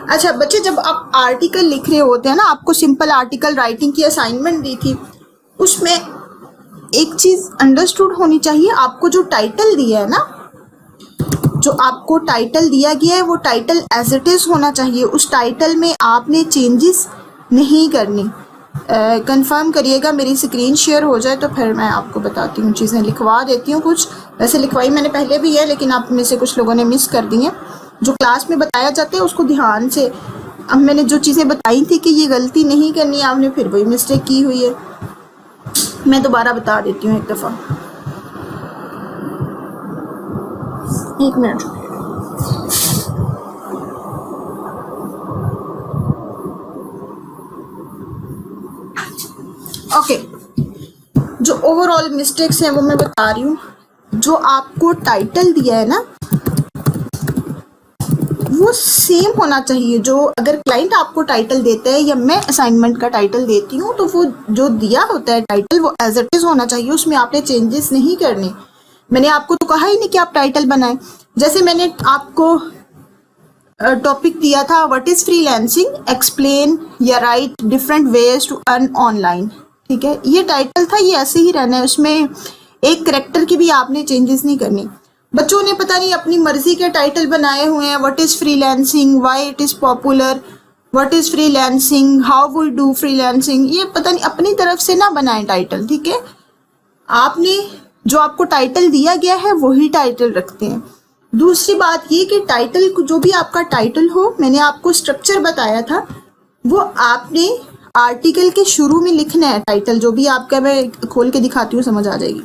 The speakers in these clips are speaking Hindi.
अच्छा बच्चे, जब आप आर्टिकल लिख रहे होते हैं ना, आपको सिंपल आर्टिकल राइटिंग की असाइनमेंट दी थी, उसमें एक चीज अंडरस्टूड होनी चाहिए, आपको जो टाइटल दिया है ना, जो आपको टाइटल दिया गया है वो टाइटल एज इट इज होना चाहिए। उस टाइटल में आपने चेंजेस नहीं करनी। कंफर्म करिएगा, मेरी स्क्रीन शेयर हो जाए तो फिर मैं आपको बताती हूँ, चीज़ें लिखवा देती हूँ। कुछ वैसे लिखवाई मैंने पहले भी है, लेकिन आप में से कुछ लोगों ने मिस कर दी हैं। जो क्लास में बताया जाता है उसको ध्यान से, अब मैंने जो चीज़ें बताई थी कि ये गलती नहीं करनी है, आपने फिर वही मिस्टेक की हुई है। मैं दोबारा बता देती हूँ एक दफ़ा, एक मिनट। ओके, जो ओवरऑल मिस्टेक्स हैं वो मैं बता रही हूँ। जो आपको टाइटल दिया है ना, वो सेम होना चाहिए। जो अगर क्लाइंट आपको टाइटल देता है या मैं असाइनमेंट का टाइटल देती हूँ, तो वो जो दिया होता है टाइटल वो एज इट इज होना चाहिए, उसमें आपने चेंजेस नहीं करने। मैंने आपको तो कहा ही नहीं कि आप टाइटल बनाएं। जैसे मैंने आपको टॉपिक दिया था, व्हाट इज फ्रीलांसिंग, एक्सप्लेन या write different ways to earn online, ठीक है, ये टाइटल था, ये ऐसे ही रहना है, उसमें एक करेक्टर की भी आपने चेंजेस नहीं करनी। बच्चों ने पता नहीं अपनी मर्जी के टाइटल बनाए हुए हैं, what is freelancing, why it is popular, what is freelancing, how we do freelancing, ये पता नहीं अपनी तरफ से ना बनाए टाइटल, ठीक है। आपने जो आपको टाइटल दिया गया है वही टाइटल रखते हैं। दूसरी बात ये कि टाइटल, जो भी आपका टाइटल हो, मैंने आपको स्ट्रक्चर बताया था, वो आपने आर्टिकल के शुरू में लिखना है टाइटल। जो भी आपका, मैं खोल के दिखाती हूँ, समझ आ जाएगी।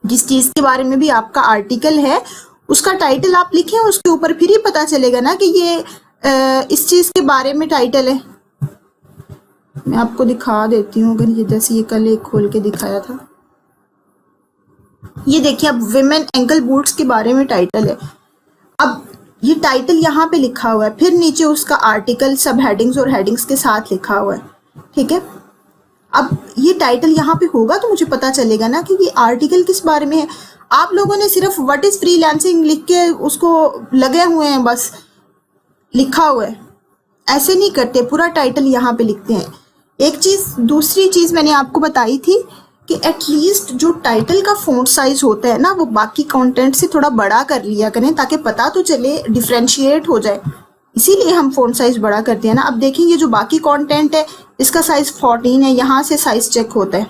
जिस चीज़ के बारे में भी आपका आर्टिकल है उसका टाइटल आप लिखें, उसके ऊपर फिर ही पता चलेगा ना कि ये इस चीज़ के बारे में टाइटल है। मैं आपको दिखा देती हूँ, अगर ये जैसे ये कल एक खोल के दिखाया था, ये देखिए, अब विमेन एंकल बूट्स के बारे में टाइटल है। अब ये टाइटल यहाँ पे लिखा हुआ है, फिर नीचे उसका आर्टिकल सब हेडिंग्स और हेडिंग्स के साथ लिखा हुआ है, ठीक है। अब ये टाइटल यहाँ पे होगा तो मुझे पता चलेगा ना कि ये आर्टिकल किस बारे में है। आप लोगों ने सिर्फ व्हाट इज फ्रीलांसिंग लिख के उसको लगे हुए हैं, बस लिखा हुआ है, ऐसे नहीं करते, पूरा टाइटल यहाँ पे लिखते हैं। एक चीज़, दूसरी चीज़ मैंने आपको बताई थी कि एटलीस्ट जो टाइटल का फ़ॉन्ट साइज होता है ना, वो बाकी कंटेंट से थोड़ा बड़ा कर लिया करें, ताकि पता तो चले, डिफ्रेंशिएट हो जाए। इसीलिए हम फ़ॉन्ट साइज बड़ा करते हैं ना। अब देखेंगे जो बाकी कंटेंट है इसका साइज 14 है, यहाँ से साइज चेक होता है,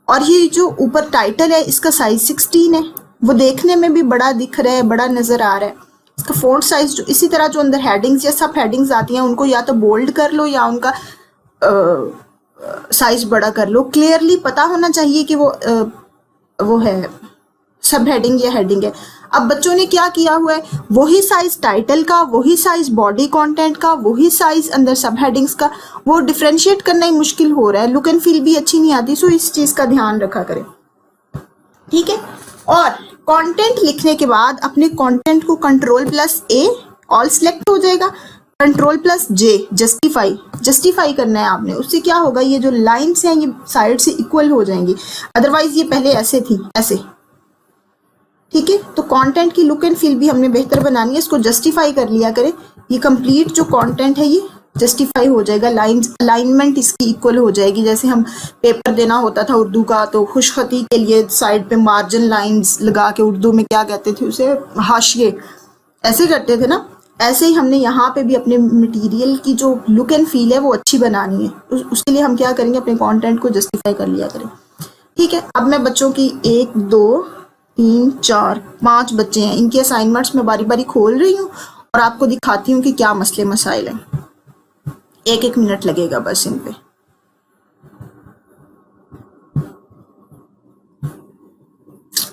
और ये जो ऊपर टाइटल है इसका साइज 16 है, वो देखने में भी बड़ा दिख रहा है, बड़ा नज़र आ रहा है। इसका फ़ॉन्ट साइज जो, इसी तरह जो अंदर हेडिंग्स या सब हेडिंग्स आती हैं उनको या तो बोल्ड कर लो या उनका साइज बड़ा कर लो। क्लियरली पता होना चाहिए कि वो है सब हेडिंग या हेडिंग है। अब बच्चों ने क्या किया हुआ है, वही साइज टाइटल का, वही साइज बॉडी कंटेंट का, वही साइज अंदर सब हेडिंग्स का, वो डिफरेंशिएट करना ही मुश्किल हो रहा है, लुक एंड फील भी अच्छी नहीं आती। सो इस चीज़ का ध्यान रखा करें, ठीक है। और कंटेंट लिखने के बाद अपने कंटेंट को Ctrl+A ऑल सेलेक्ट हो जाएगा, Ctrl+J जस्टिफाई करना है आपने। उससे क्या होगा, ये जो लाइन्स हैं ये साइड से इक्वल हो जाएंगी, अदरवाइज ये पहले ऐसे थी, ऐसे, ठीक है। तो कंटेंट की लुक एंड फील भी हमने बेहतर बनानी है, इसको जस्टिफाई कर लिया करें। ये कंप्लीट जो कंटेंट है ये जस्टिफाई हो जाएगा, लाइंस अलाइनमेंट इसकी इक्वल हो जाएगी। जैसे हम पेपर देना होता था उर्दू का, तो खुशखती के लिए साइड पे मार्जिन लाइंस लगा के, उर्दू में क्या कहते थे उसे, हाशिए, ऐसे करते थे ना। ऐसे ही हमने यहाँ पे भी अपने मटेरियल की जो लुक एंड फील है वो अच्छी बनानी है। उसके लिए हम क्या करेंगे, अपने कंटेंट को जस्टिफाई कर लिया करें, ठीक है। अब मैं बच्चों की 1 2 3 4 5 बच्चे हैं, इनकी असाइनमेंट्स मैं बारी बारी खोल रही हूँ और आपको दिखाती हूँ कि क्या मसले मसाइल हैं। 1 मिनट लगेगा बस इन पे।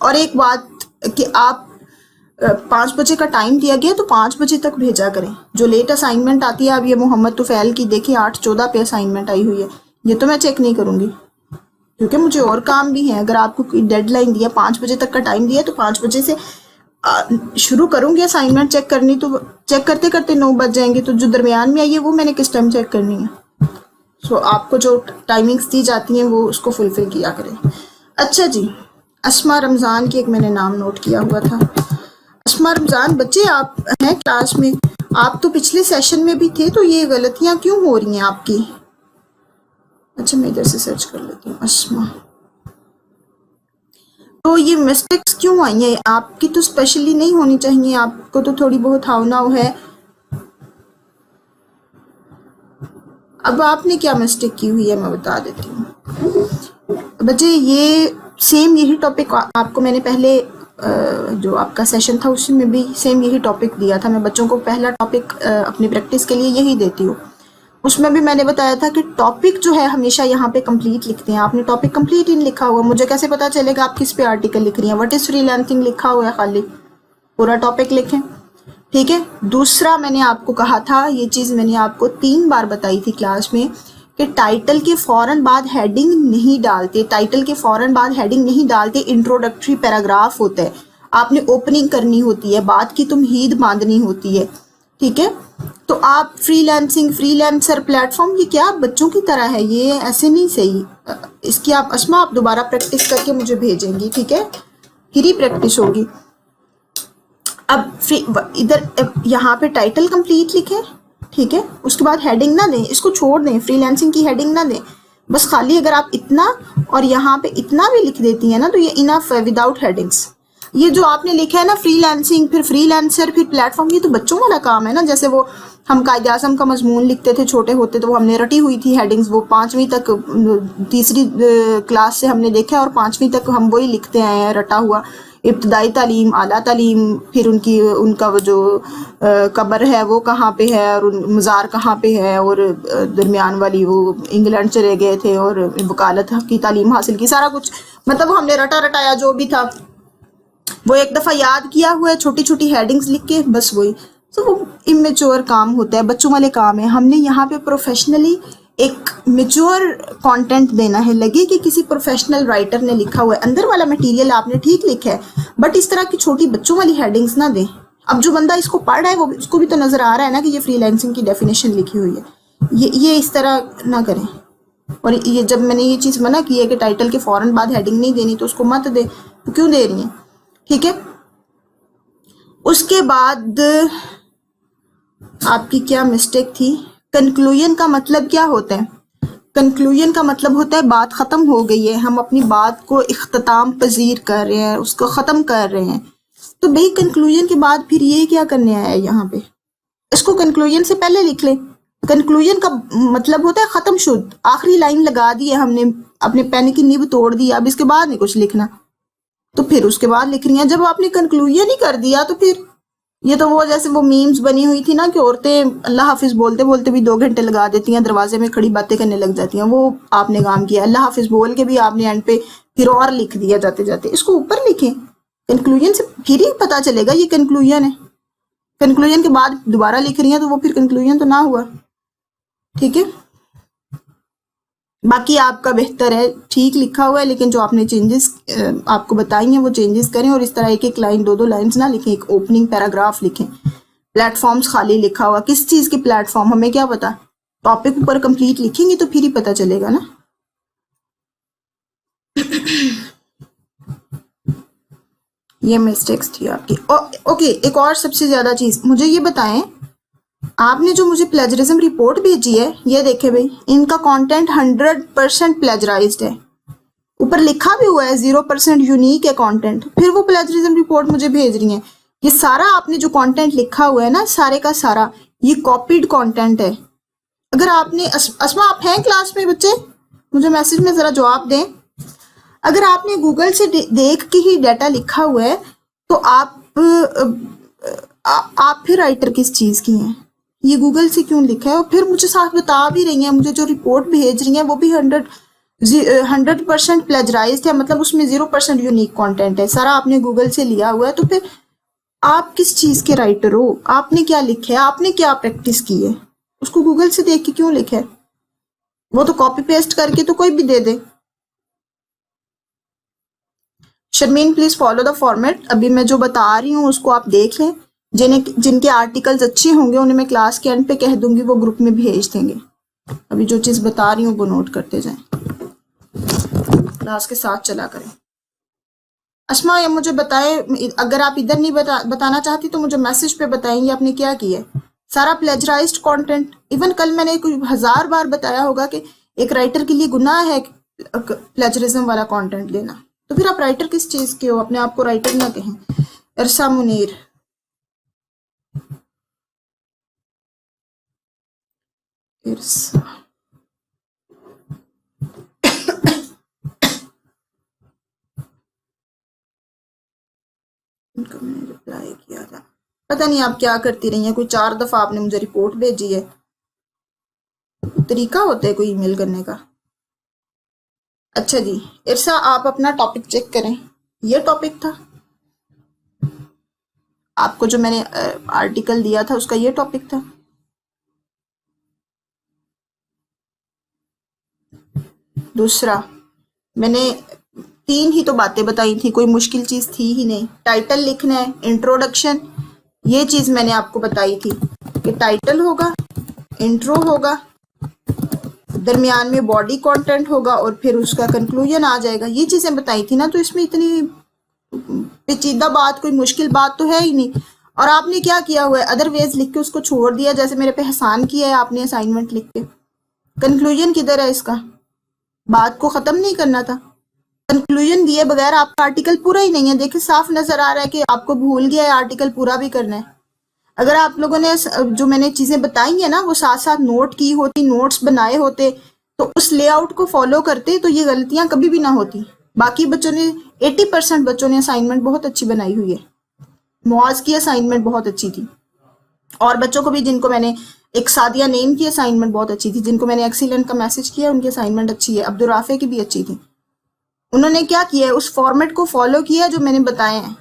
और एक बात कि आप 5 बजे का टाइम दिया गया तो 5 बजे तक भेजा करें। जो लेट असाइनमेंट आती है, अब ये मोहम्मद तुफैल की देखिए 8:14 पे असाइनमेंट आई हुई है, ये तो मैं चेक नहीं करूँगी क्योंकि मुझे और काम भी है। अगर आपको कोई डेडलाइन दिया, 5 बजे तक का टाइम दिया, तो 5 बजे से शुरू करूँगी असाइनमेंट चेक करनी, तो चेक करते करते 9 बज जाएंगे। तो जो दरमियान में आई है वो मैंने किस टाइम चेक करनी है। सो आपको जो टाइमिंग्स दी जाती हैं वो उसको फुलफिल किया करें। अच्छा जी, अस्मा रमज़ान की एक मैंने नाम नोट किया हुआ था। अस्मा रमज़ान, बच्चे आप हैं क्लास में, आप तो पिछले सेशन में भी थे, तो ये गलतियां क्यों हो रही हैं आपकी? अच्छा मैं इधर से सर्च कर लेती हूँ, अस्मा। तो ये मिस्टेक्स क्यों आई हैं आपकी? तो स्पेशली नहीं होनी चाहिए, आपको तो थोड़ी बहुत हाव नाव है। अब आपने क्या मिस्टेक की हुई है मैं बता देती हूँ बच्चे। ये सेम यही टॉपिक आपको मैंने पहले जो आपका सेशन था उसमें भी सेम यही टॉपिक दिया था। मैं बच्चों को पहला टॉपिक अपनी प्रैक्टिस के लिए यही देती हूँ। उसमें भी मैंने बताया था कि टॉपिक जो है हमेशा यहाँ पे कंप्लीट लिखते हैं। आपने टॉपिक कंप्लीट इन लिखा हुआ, मुझे कैसे पता चलेगा आप किस पे आर्टिकल लिख रही हैं? व्हाट इज फ्रीलांसिंग लिखा हुआ है, खाली पूरा टॉपिक लिखें, ठीक है। दूसरा मैंने आपको कहा था, ये चीज़ मैंने आपको 3 बार बताई थी क्लास में, कि टाइटल के फौरन बाद हेडिंग नहीं डालते। टाइटल के फौरन बाद हेडिंग नहीं डालते, इंट्रोडक्टरी पैराग्राफ होता है। आपने ओपनिंग करनी होती है, बात की तुमहीद बांधनी होती है, ठीक है। तो आप फ्रीलांसिंग, फ्रीलांसर, प्लेटफॉर्म, ये क्या बच्चों की तरह है? ये ऐसे नहीं सही। इसकी आप अस्मा आप दोबारा प्रैक्टिस करके मुझे भेजेंगी, ठीक है, फिर ही प्रैक्टिस होगी। अब इधर यहाँ पे टाइटल कंप्लीट लिखें, ठीक है। उसके बाद हेडिंग ना दें, इसको छोड़ दें, फ्रीलांसिंग की हेडिंग ना दें। बस खाली अगर आप इतना और यहाँ पे इतना भी लिख देती हैं ना तो ये इनफ है, विदाउट हेडिंग्स। ये जो आपने लिखा है ना फ्रीलांसिंग, फिर फ्रीलांसर, फिर प्लेटफॉर्म, ये तो बच्चों वाला काम है ना। जैसे वो हम कायदे आज़म का मजमून लिखते थे छोटे होते, तो वो हमने रटी हुई थी हेडिंग्स, वो 5वीं तक, तीसरी क्लास से हमने देखा और 5वीं तक हम वही लिखते आए हैं रटा हुआ। इब्तदाई तालीम, आला तालीम, फिर उनका वो जो कब्र है वो कहाँ पे है, और मज़ार कहाँ पे है, और दरमियान वाली वो इंग्लैंड चले गए थे और वकालत की तालीम हासिल की, सारा कुछ मतलब हमने रटा रटाया जो भी था वो एक दफ़ा याद किया हुआ है, छोटी छोटी हेडिंग्स लिख के, बस वही। तो वो इमेच्योर काम होता है, बच्चों वाले काम है। हमने यहाँ पे प्रोफेशनली एक मेच्योर कंटेंट देना है, लगे कि किसी प्रोफेशनल राइटर ने लिखा हुआ है। अंदर वाला मटेरियल आपने ठीक लिखा है, बट इस तरह की छोटी बच्चों वाली हेडिंग्स ना दें। अब जो बंदा इसको पढ़ रहा है वो उसको भी तो नजर आ रहा है ना कि ये फ्रीलांसिंग की डेफिनेशन लिखी हुई है। ये इस तरह ना करें। और ये जब मैंने ये चीज़ मना की है कि टाइटल के फौरन बाद हेडिंग नहीं देनी, तो उसको मत दे, तो क्यों दे रही है, ठीक है। उसके बाद आपकी क्या मिस्टेक थी? कंक्लूजन का मतलब क्या होता है? कंक्लूजन का मतलब होता है बात ख़त्म हो गई है, हम अपनी बात को इख्तिताम पजीर कर रहे हैं, उसको ख़त्म कर रहे हैं। तो भाई कंक्लूजन के बाद फिर ये क्या करने आया है यहाँ पे? इसको कंक्लूजन से पहले लिख ले। कंक्लूजन का मतलब होता है ख़त्म शुद्ध, आखिरी लाइन लगा दी है हमने, अपने पेन की नींव तोड़ दी, अब इसके बाद नहीं कुछ लिखना। तो फिर उसके बाद लिख रही हैं। जब आपने कंक्लूजन ही कर दिया तो फिर ये तो वो जैसे वो मीम्स बनी हुई थी ना कि औरतें अल्लाह हाफिज बोलते बोलते भी 2 घंटे लगा देती हैं, दरवाजे में खड़ी बातें करने लग जाती हैं, वो आपने काम किया। अल्लाह हाफिज बोल के भी आपने एंड पे फिर और लिख दिया जाते जाते। इसको ऊपर लिखें, कंक्लूजन से फिर ही पता चलेगा ये कंक्लूजन है। कंक्लूजन के बाद दोबारा लिख रही हैं तो वो फिर कंक्लूजन तो ना हुआ, ठीक है। बाकी आपका बेहतर है, ठीक लिखा हुआ है, लेकिन जो आपने चेंजेस आपको बताई हैं वो चेंजेस करें। और इस तरह एक एक लाइन, 2-2 लाइन्स ना लिखें, एक ओपनिंग पैराग्राफ लिखें। प्लेटफॉर्म्स खाली लिखा हुआ, किस चीज़ के प्लेटफॉर्म हमें क्या पता? टॉपिक ऊपर कंप्लीट लिखेंगे तो फिर ही पता चलेगा ना। ये मिस्टेक्स थी आपकी। ओके, एक और सबसे ज़्यादा चीज़ मुझे ये बताएं, आपने जो मुझे प्लेजरिज्म रिपोर्ट भेजी है, ये देखे भाई, इनका कंटेंट 100% प्लेजराइज्ड है। ऊपर लिखा भी हुआ है 0% यूनिक है कंटेंट, फिर वो प्लेजरिज्म रिपोर्ट मुझे भेज रही हैं। ये सारा आपने जो कंटेंट लिखा हुआ है ना, सारे का सारा ये कॉपीड कंटेंट है। अगर आपने अस्मा आप हैं क्लास में बच्चे? मुझे मैसेज में ज़रा जवाब दें। अगर आपने गूगल से देख के ही डाटा लिखा हुआ है तो आप फिर राइटर किस चीज़ की हैं? ये गूगल से क्यों लिखा है? और फिर मुझे साथ बता भी रही हैं, मुझे जो रिपोर्ट भेज रही हैं वो भी 100% प्लेजराइज्ड है, मतलब उसमें 0% यूनिक कंटेंट है, सारा आपने गूगल से लिया हुआ है। तो फिर आप किस चीज़ के राइटर हो? आपने क्या लिखा है? आपने क्या प्रैक्टिस की है? उसको गूगल से देख के क्यों लिखा है? वो तो कॉपी पेस्ट करके तो कोई भी दे दे। Sharmeen please follow the format. अभी मैं जो बता रही हूँ उसको आप देख लें। जिनके आर्टिकल्स अच्छे होंगे उन्हें मैं क्लास के एंड पे कह दूंगी, वो ग्रुप में भेज देंगे। अभी जो चीज़ बता रही हूँ वो नोट करते जाएं, क्लास के साथ चला करें। अस्मा ये मुझे बताएं, अगर आप इधर नहीं बताना चाहती तो मुझे मैसेज पे बताएंगे आपने क्या किया है। सारा प्लेजराइज्ड कंटेंट। इवन कल मैंने कोई 1000 बार बताया होगा कि एक राइटर के लिए गुनाह है प्लेजरिज्म वाला कंटेंट देना। तो फिर आप राइटर किस चीज के हो? अपने आप को राइटर ना कहें। इरसा मुनीर, इरसा इनको मैंने रिप्लाई किया था, पता नहीं आप क्या करती रही हैं। कोई 4 दफा आपने मुझे रिपोर्ट भेजी है। तरीका होता है कोई ईमेल करने का। अच्छा जी इरसा, आप अपना टॉपिक चेक करें। ये टॉपिक था आपको जो मैंने आर्टिकल दिया था, उसका ये टॉपिक था। दूसरा, मैंने 3 ही तो बातें बताई थी, कोई मुश्किल चीज थी ही नहीं। टाइटल लिखना है, इंट्रोडक्शन, ये चीज मैंने आपको बताई थी कि टाइटल होगा, इंट्रो होगा, दरमियान में बॉडी कंटेंट होगा और फिर उसका कंक्लूजन आ जाएगा। ये चीजें बताई थी ना, तो इसमें इतनी पेचीदा बात, कोई मुश्किल बात तो है ही नहीं। और आपने क्या किया हुआ है, अदरवाइज लिख के उसको छोड़ दिया, जैसे मेरे पे एहसान किया है आपने असाइनमेंट लिख के। कंक्लूजन किधर है इसका? बात को खत्म नहीं करना था। कंक्लूजन दिए बगैर आपका आर्टिकल पूरा ही नहीं है। देखिए साफ नजर आ रहा है कि आपको भूल गया है आर्टिकल पूरा भी करना है। अगर आप लोगों ने जो मैंने चीजें बताई है ना, वो साथ साथ नोट की होती, नोट्स बनाए होते, तो उस लेआउट को फॉलो करते, तो ये गलतियां कभी भी ना होती। बाकी बच्चों ने 80% बच्चों ने असाइनमेंट बहुत अच्छी बनाई हुई है। मुआज की असाइनमेंट बहुत अच्छी थी, और बच्चों को भी जिनको मैंने, एक सादिया नेम की असाइनमेंट बहुत अच्छी थी, जिनको मैंने एक्सीलेंट का मैसेज किया उनकी असाइनमेंट अच्छी है। अब्दुल राफे की भी अच्छी थी। उन्होंने क्या किया है, उस फॉर्मेट को फॉलो किया जो मैंने बताए हैं।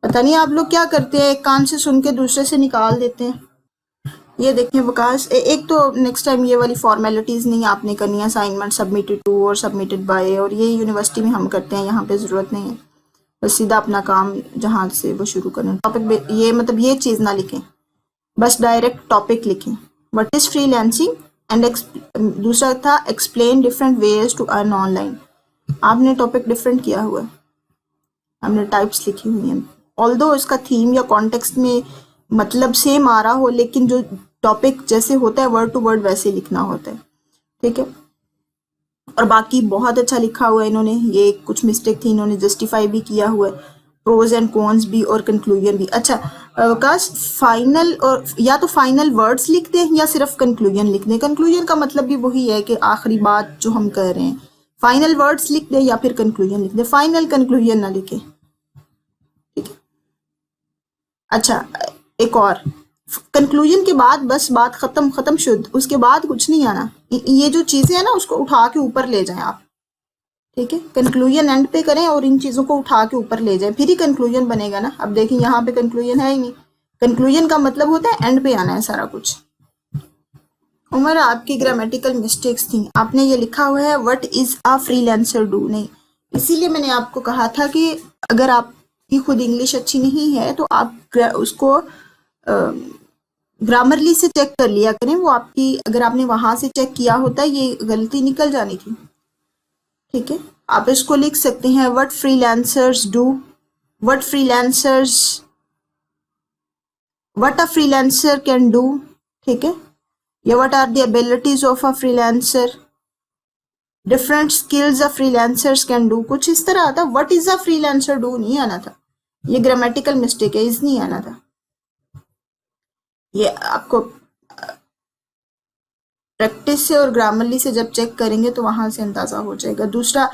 पता नहीं आप लोग क्या करते हैं, एक कान से सुन के दूसरे से निकाल देते हैं। ये देखें वकास, एक तो नेक्स्ट टाइम ये वाली फॉर्मेलिटीज नहीं आपने करनी है। असाइनमेंट सबमिटेड टू और सबमिटेड बाय, और ये यूनिवर्सिटी में हम करते हैं, यहाँ पे जरूरत नहीं है। बस सीधा अपना काम जहाँ से वो शुरू करें। टॉपिक ये मतलब ये चीज़ ना लिखें, बस डायरेक्ट टॉपिक लिखें। व्हाट इज फ्रीलांसिंग एंड दूसरा था explain different ways to earn online. आपने टॉपिक डिफरेंट किया हुआ है, हमने टाइप्स लिखी हुई हैं। ऑल्दो इसका थीम या कॉन्टेक्स्ट में मतलब सेम आ रहा हो, लेकिन जो टॉपिक जैसे होता है वर्ड टू वर्ड वैसे लिखना होता है, ठीक है। और बाकी बहुत अच्छा लिखा हुआ है इन्होंने। ये कुछ मिस्टेक थी, इन्होंने जस्टिफाई भी किया हुआ है, प्रोज एंड कॉन्स भी और कंक्लूजन भी। अच्छा अवकाश, फाइनल और या तो फाइनल वर्ड्स लिख दें या सिर्फ कंक्लूजन लिख दें। कंक्लूजन का मतलब भी वही है कि आखिरी बात जो हम कर रहे हैं। फाइनल वर्ड्स लिख दें या फिर कंक्लूजन लिख दें, फाइनल कंक्लूजन ना लिखें, ठीक है। अच्छा एक और, कंक्लूजन के बाद बस बात खत्म, खत्म शुद्ध, उसके बाद कुछ नहीं आना। ये जो चीजें हैं ना, उसको उठा के ऊपर ले जाएं आप, ठीक है। कंक्लूजन एंड पे करें और इन चीजों को उठा के ऊपर ले जाएं, फिर ही कंक्लूजन बनेगा ना। अब देखिए यहाँ पे कंक्लूजन है ही नहीं। कंक्लूजन का मतलब होता है एंड पे आना है सारा कुछ। उमर, आपकी ग्रामेटिकल मिस्टेक्स थी। आपने ये लिखा हुआ है what is a freelancer do, नहीं। इसीलिए मैंने आपको कहा था कि अगर आपकी खुद इंग्लिश अच्छी नहीं है तो आप उसको ग्रामरली से चेक कर लिया करें। वो आपकी, अगर आपने वहां से चेक किया होता ये गलती निकल जानी थी, ठीक है। आप इसको लिख सकते हैं what freelancers do, what freelancers, what a freelancer can do, ठीक है। या what are the abilities of a freelancer, different skills a freelancers can do, कुछ इस तरह आता। What is a freelancer do नहीं आना था, ये ग्रामेटिकल मिस्टेक है, इस नहीं आना था। ये आपको प्रैक्टिस से और ग्रामरली से जब चेक करेंगे तो वहां से अंदाजा हो जाएगा। दूसरा,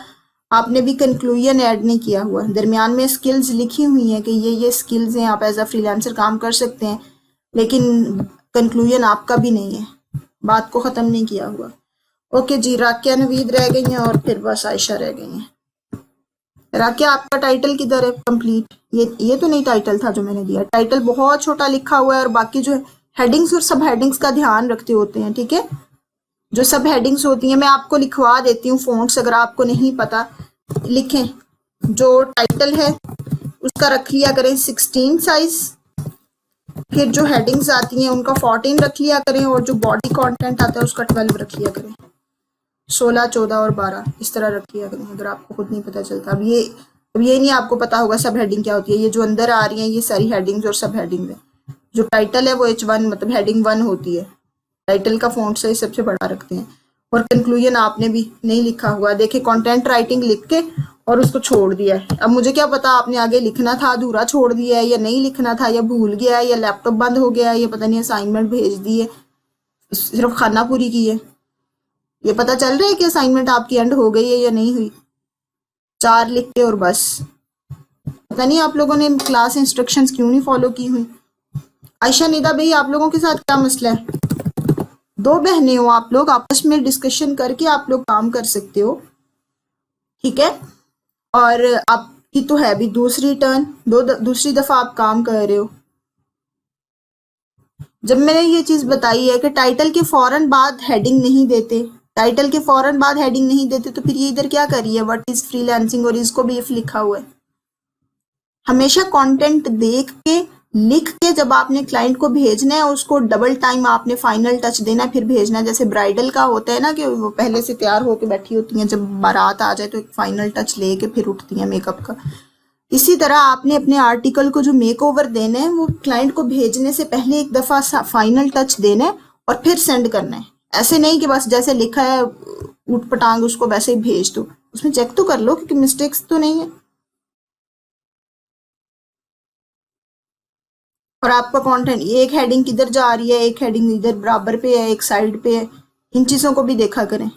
आपने भी कंक्लूजन ऐड नहीं किया हुआ, दरमियान में स्किल्स लिखी हुई हैं कि ये स्किल्स हैं, आप एज अ फ्रीलांसर काम कर सकते हैं, लेकिन कंक्लूजन आपका भी नहीं है, बात को ख़त्म नहीं किया हुआ। ओके जी, राकिया नवीद रह गई हैं और फिर बस आयशा रह गई हैं। राकिया, आपका टाइटल किधर है कंप्लीट? ये तो नहीं टाइटल था जो मैंने दिया। टाइटल बहुत छोटा लिखा हुआ है और बाकी जो हेडिंग्स और सब हेडिंग्स का ध्यान रखते होते हैं, ठीक है। जो सब हेडिंग्स होती हैं मैं आपको लिखवा देती हूँ फ़ॉन्ट्स, अगर आपको नहीं पता लिखें। जो टाइटल है उसका रख लिया करें 16 साइज, फिर जो हेडिंग्स आती हैं उनका 14 रख लिया करें, और जो बॉडी कंटेंट आता है उसका 12 रख लिया करें। 16, 14 और 12 इस तरह रख लिया करें, अगर आपको खुद नहीं पता चलता। अब ये नहीं आपको पता होगा सब हेडिंग क्या होती है। ये जो अंदर आ रही हैं ये सारी हेडिंग्स और सब हेडिंग्स हैं। जो टाइटल है वो H1 मतलब हेडिंग 1 होती है, टाइटल का फॉन्ट साइज सबसे बड़ा रखते हैं। और कंक्लूजन आपने भी नहीं लिखा हुआ, देखिए कंटेंट राइटिंग लिख के और उसको छोड़ दिया है। अब मुझे क्या पता आपने आगे लिखना था, अधूरा छोड़ दिया है, या नहीं लिखना था, या भूल गया है, या लैपटॉप बंद हो गया है, या पता नहीं असाइनमेंट भेज दी है, सिर्फ खाना पूरी की है। ये पता चल रहा है कि असाइनमेंट आपकी एंड हो गई है या नहीं हुई। 4 लिख के और बस, पता नहीं आप लोगों ने क्लास इंस्ट्रक्शंस क्यों नहीं फॉलो की हुई। आयशा, निदा भाई, आप लोगों के साथ क्या मसला है? 2 बहनें हो आप लोग, आपस में डिस्कशन करके आप लोग काम कर सकते हो, ठीक है। और आपकी तो है भी दूसरी टर्न, दूसरी दफा आप काम कर रहे हो। जब मैंने ये चीज बताई है कि टाइटल के फौरन बाद हेडिंग नहीं देते, टाइटल के फौरन बाद हेडिंग नहीं देते, तो फिर ये इधर क्या करी है, व्हाट इज फ्रीलांसिंग, और इसको भी इफ लिखा हुआ है। हमेशा कंटेंट देख के लिख के जब आपने क्लाइंट को भेजना है, उसको डबल टाइम आपने फाइनल टच देना है, फिर भेजना है। जैसे ब्राइडल का होता है ना कि वो पहले से तैयार होके बैठी होती हैं, जब बारात आ जाए तो एक फाइनल टच लेके फिर उठती हैं मेकअप का। इसी तरह आपने अपने आर्टिकल को जो मेक ओवर देना है, वो क्लाइंट को भेजने से पहले एक दफा फाइनल टच देना है और फिर सेंड करना है। ऐसे नहीं कि बस जैसे लिखा है उठ पटांग उसको वैसे ही भेज दो, उसमें चेक तो कर लो कि मिस्टेक्स तो नहीं है। और आपका कंटेंट, एक हेडिंग किधर जा रही है, एक हेडिंग इधर बराबर पे है, एक साइड पे है, इन चीजों को भी देखा करें,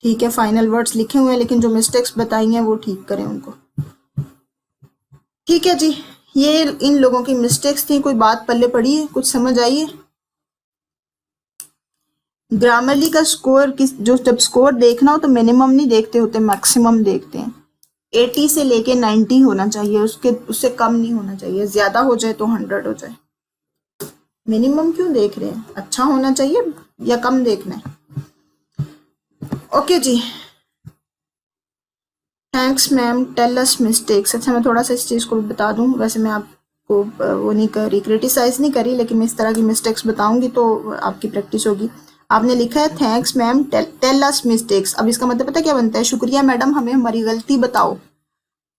ठीक है। फाइनल वर्ड्स लिखे हुए हैं लेकिन जो मिस्टेक्स बताई हैं वो ठीक करें उनको, ठीक है जी। ये इन लोगों की मिस्टेक्स थी, कोई बात पल्ले पड़ी है, कुछ समझ आई है? ग्रामरली का स्कोर किस, जो जब स्कोर देखना हो तो मिनिमम नहीं देखते होते, मैक्सिमम देखते हैं। 80 से लेके 90 होना चाहिए, उससे कम नहीं होना चाहिए, ज्यादा हो जाए तो 100 हो जाए। मिनिमम क्यों देख रहे हैं, अच्छा होना चाहिए या कम देखना है? ओके जी, thanks ma'am, tell us mistakes. अच्छा, मैं थोड़ा सा इस चीज़ को भी बता दूं, वैसे मैं आपको वो नहीं करी, क्रिटिसाइज नहीं करी, लेकिन मैं इस तरह की मिस्टेक्स बताऊंगी तो आपकी प्रैक्टिस होगी। आपने लिखा है thanks ma'am, tell us mistakes. अब इसका मतलब पता क्या बनता है, शुक्रिया मैडम, हमें हमारी गलती बताओ,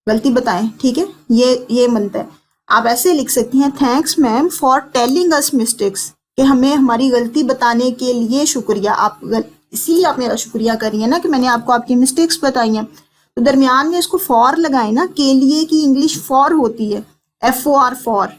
गलती बताएं, ठीक है, ये बनता है। आप ऐसे लिख सकती हैं, thanks ma'am for telling us mistakes, कि हमें हमारी गलती बताने के लिए शुक्रिया। आप इसीलिए आप मेरा शुक्रिया कर रही है ना कि मैंने आपको आपकी मिस्टेक्स बताई हैं। तो दरमियान में इसको फॉर लगाए ना, के लिए की इंग्लिश फॉर होती है, FOR, फॉर।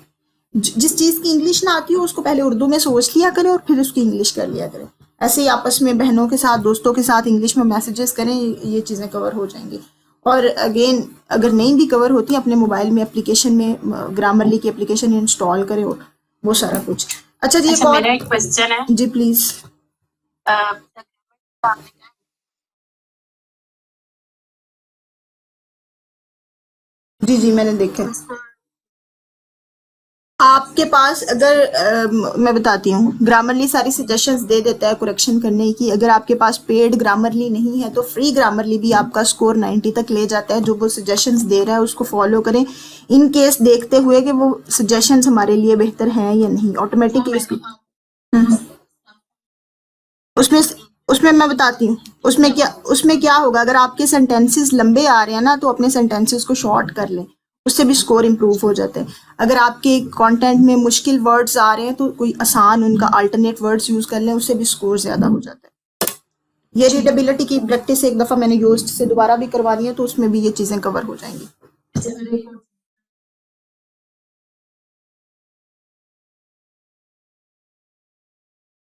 जिस चीज की इंग्लिश ना आती हो उसको पहले उर्दू में सोच लिया करें और फिर उसकी इंग्लिश कर लिया करें। ऐसे ही आपस में बहनों के साथ, दोस्तों के साथ इंग्लिश में मैसेजेस करें, ये चीजें कवर हो जाएंगी। और अगेन, अगर नहीं भी कवर होती, अपने मोबाइल में एप्लीकेशन में ग्रामरली की एप्लीकेशन इंस्टॉल करें और वो सारा कुछ। अच्छा जी, अच्छा, मेरा एक क्वेश्चन है जी प्लीज। जी जी, मैंने देखा। आपके पास अगर मैं बताती हूँ, ग्रामरली सारी सजेशंस दे देता है करेक्शन करने की। अगर आपके पास पेड ग्रामरली नहीं है तो फ्री ग्रामरली भी आपका स्कोर 90 तक ले जाता है। जो वो सजेशंस दे रहा है उसको फॉलो करें, इन केस देखते हुए कि वो सजेशंस हमारे लिए बेहतर हैं या नहीं, ऑटोमेटिकली उसमें उसमें मैं बताती हूँ, उसमें क्या होगा, अगर आपके सेंटेंसेस लंबे आ रहे हैं ना तो अपने सेंटेंसेस को शॉर्ट कर लें, उससे भी स्कोर इंप्रूव हो जाता है। अगर आपके कंटेंट में मुश्किल वर्ड्स आ रहे हैं तो कोई आसान उनका अल्टरनेट वर्ड्स यूज कर लें, उससे भी स्कोर ज्यादा हो जाता है। ये रीडेबिलिटी की प्रैक्टिस एक दफा मैंने यूज्ड से दोबारा भी करवानी है तो उसमें भी ये चीजें कवर हो जाएंगी।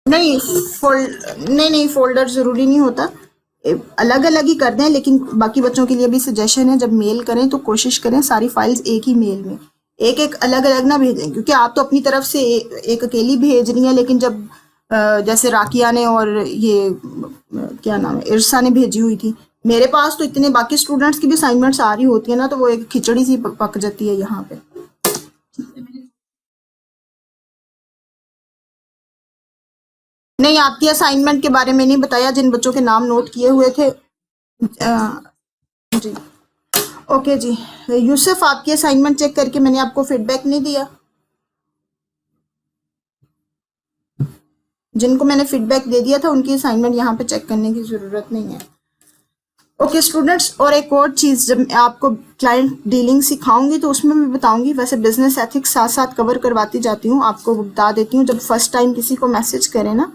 नहीं नहीं, फोल्डर जरूरी नहीं होता, अलग अलग ही कर दें, लेकिन बाकी बच्चों के लिए भी सजेशन है, जब मेल करें तो कोशिश करें सारी फाइल्स एक ही मेल में, एक एक अलग अलग ना भेजें, क्योंकि आप तो अपनी तरफ से एक अकेली भेज रही हैं, लेकिन जब जैसे राकिया ने और ये क्या नाम है, इरसा ने भेजी हुई थी, मेरे पास तो इतने बाकी स्टूडेंट्स की भी असाइनमेंट्स आ रही होती है ना, तो वो एक खिचड़ी सी पक जाती है यहाँ पे। नहीं, आपकी असाइनमेंट के बारे में नहीं बताया, जिन बच्चों के नाम नोट किए हुए थे। जी, ओके जी। यूसुफ, आपकी असाइनमेंट चेक करके मैंने आपको फीडबैक नहीं दिया, जिनको मैंने फीडबैक दे दिया था उनकी असाइनमेंट यहाँ पे चेक करने की जरूरत नहीं है। ओके स्टूडेंट्स, और एक और चीज़, जब मैं आपको क्लाइंट डीलिंग सिखाऊंगी तो उसमें मैं बताऊंगी, वैसे बिजनेस एथिक्स साथ साथ कवर करवाती जाती हूँ, आपको बता देती हूँ। जब फर्स्ट टाइम किसी को मैसेज करें ना,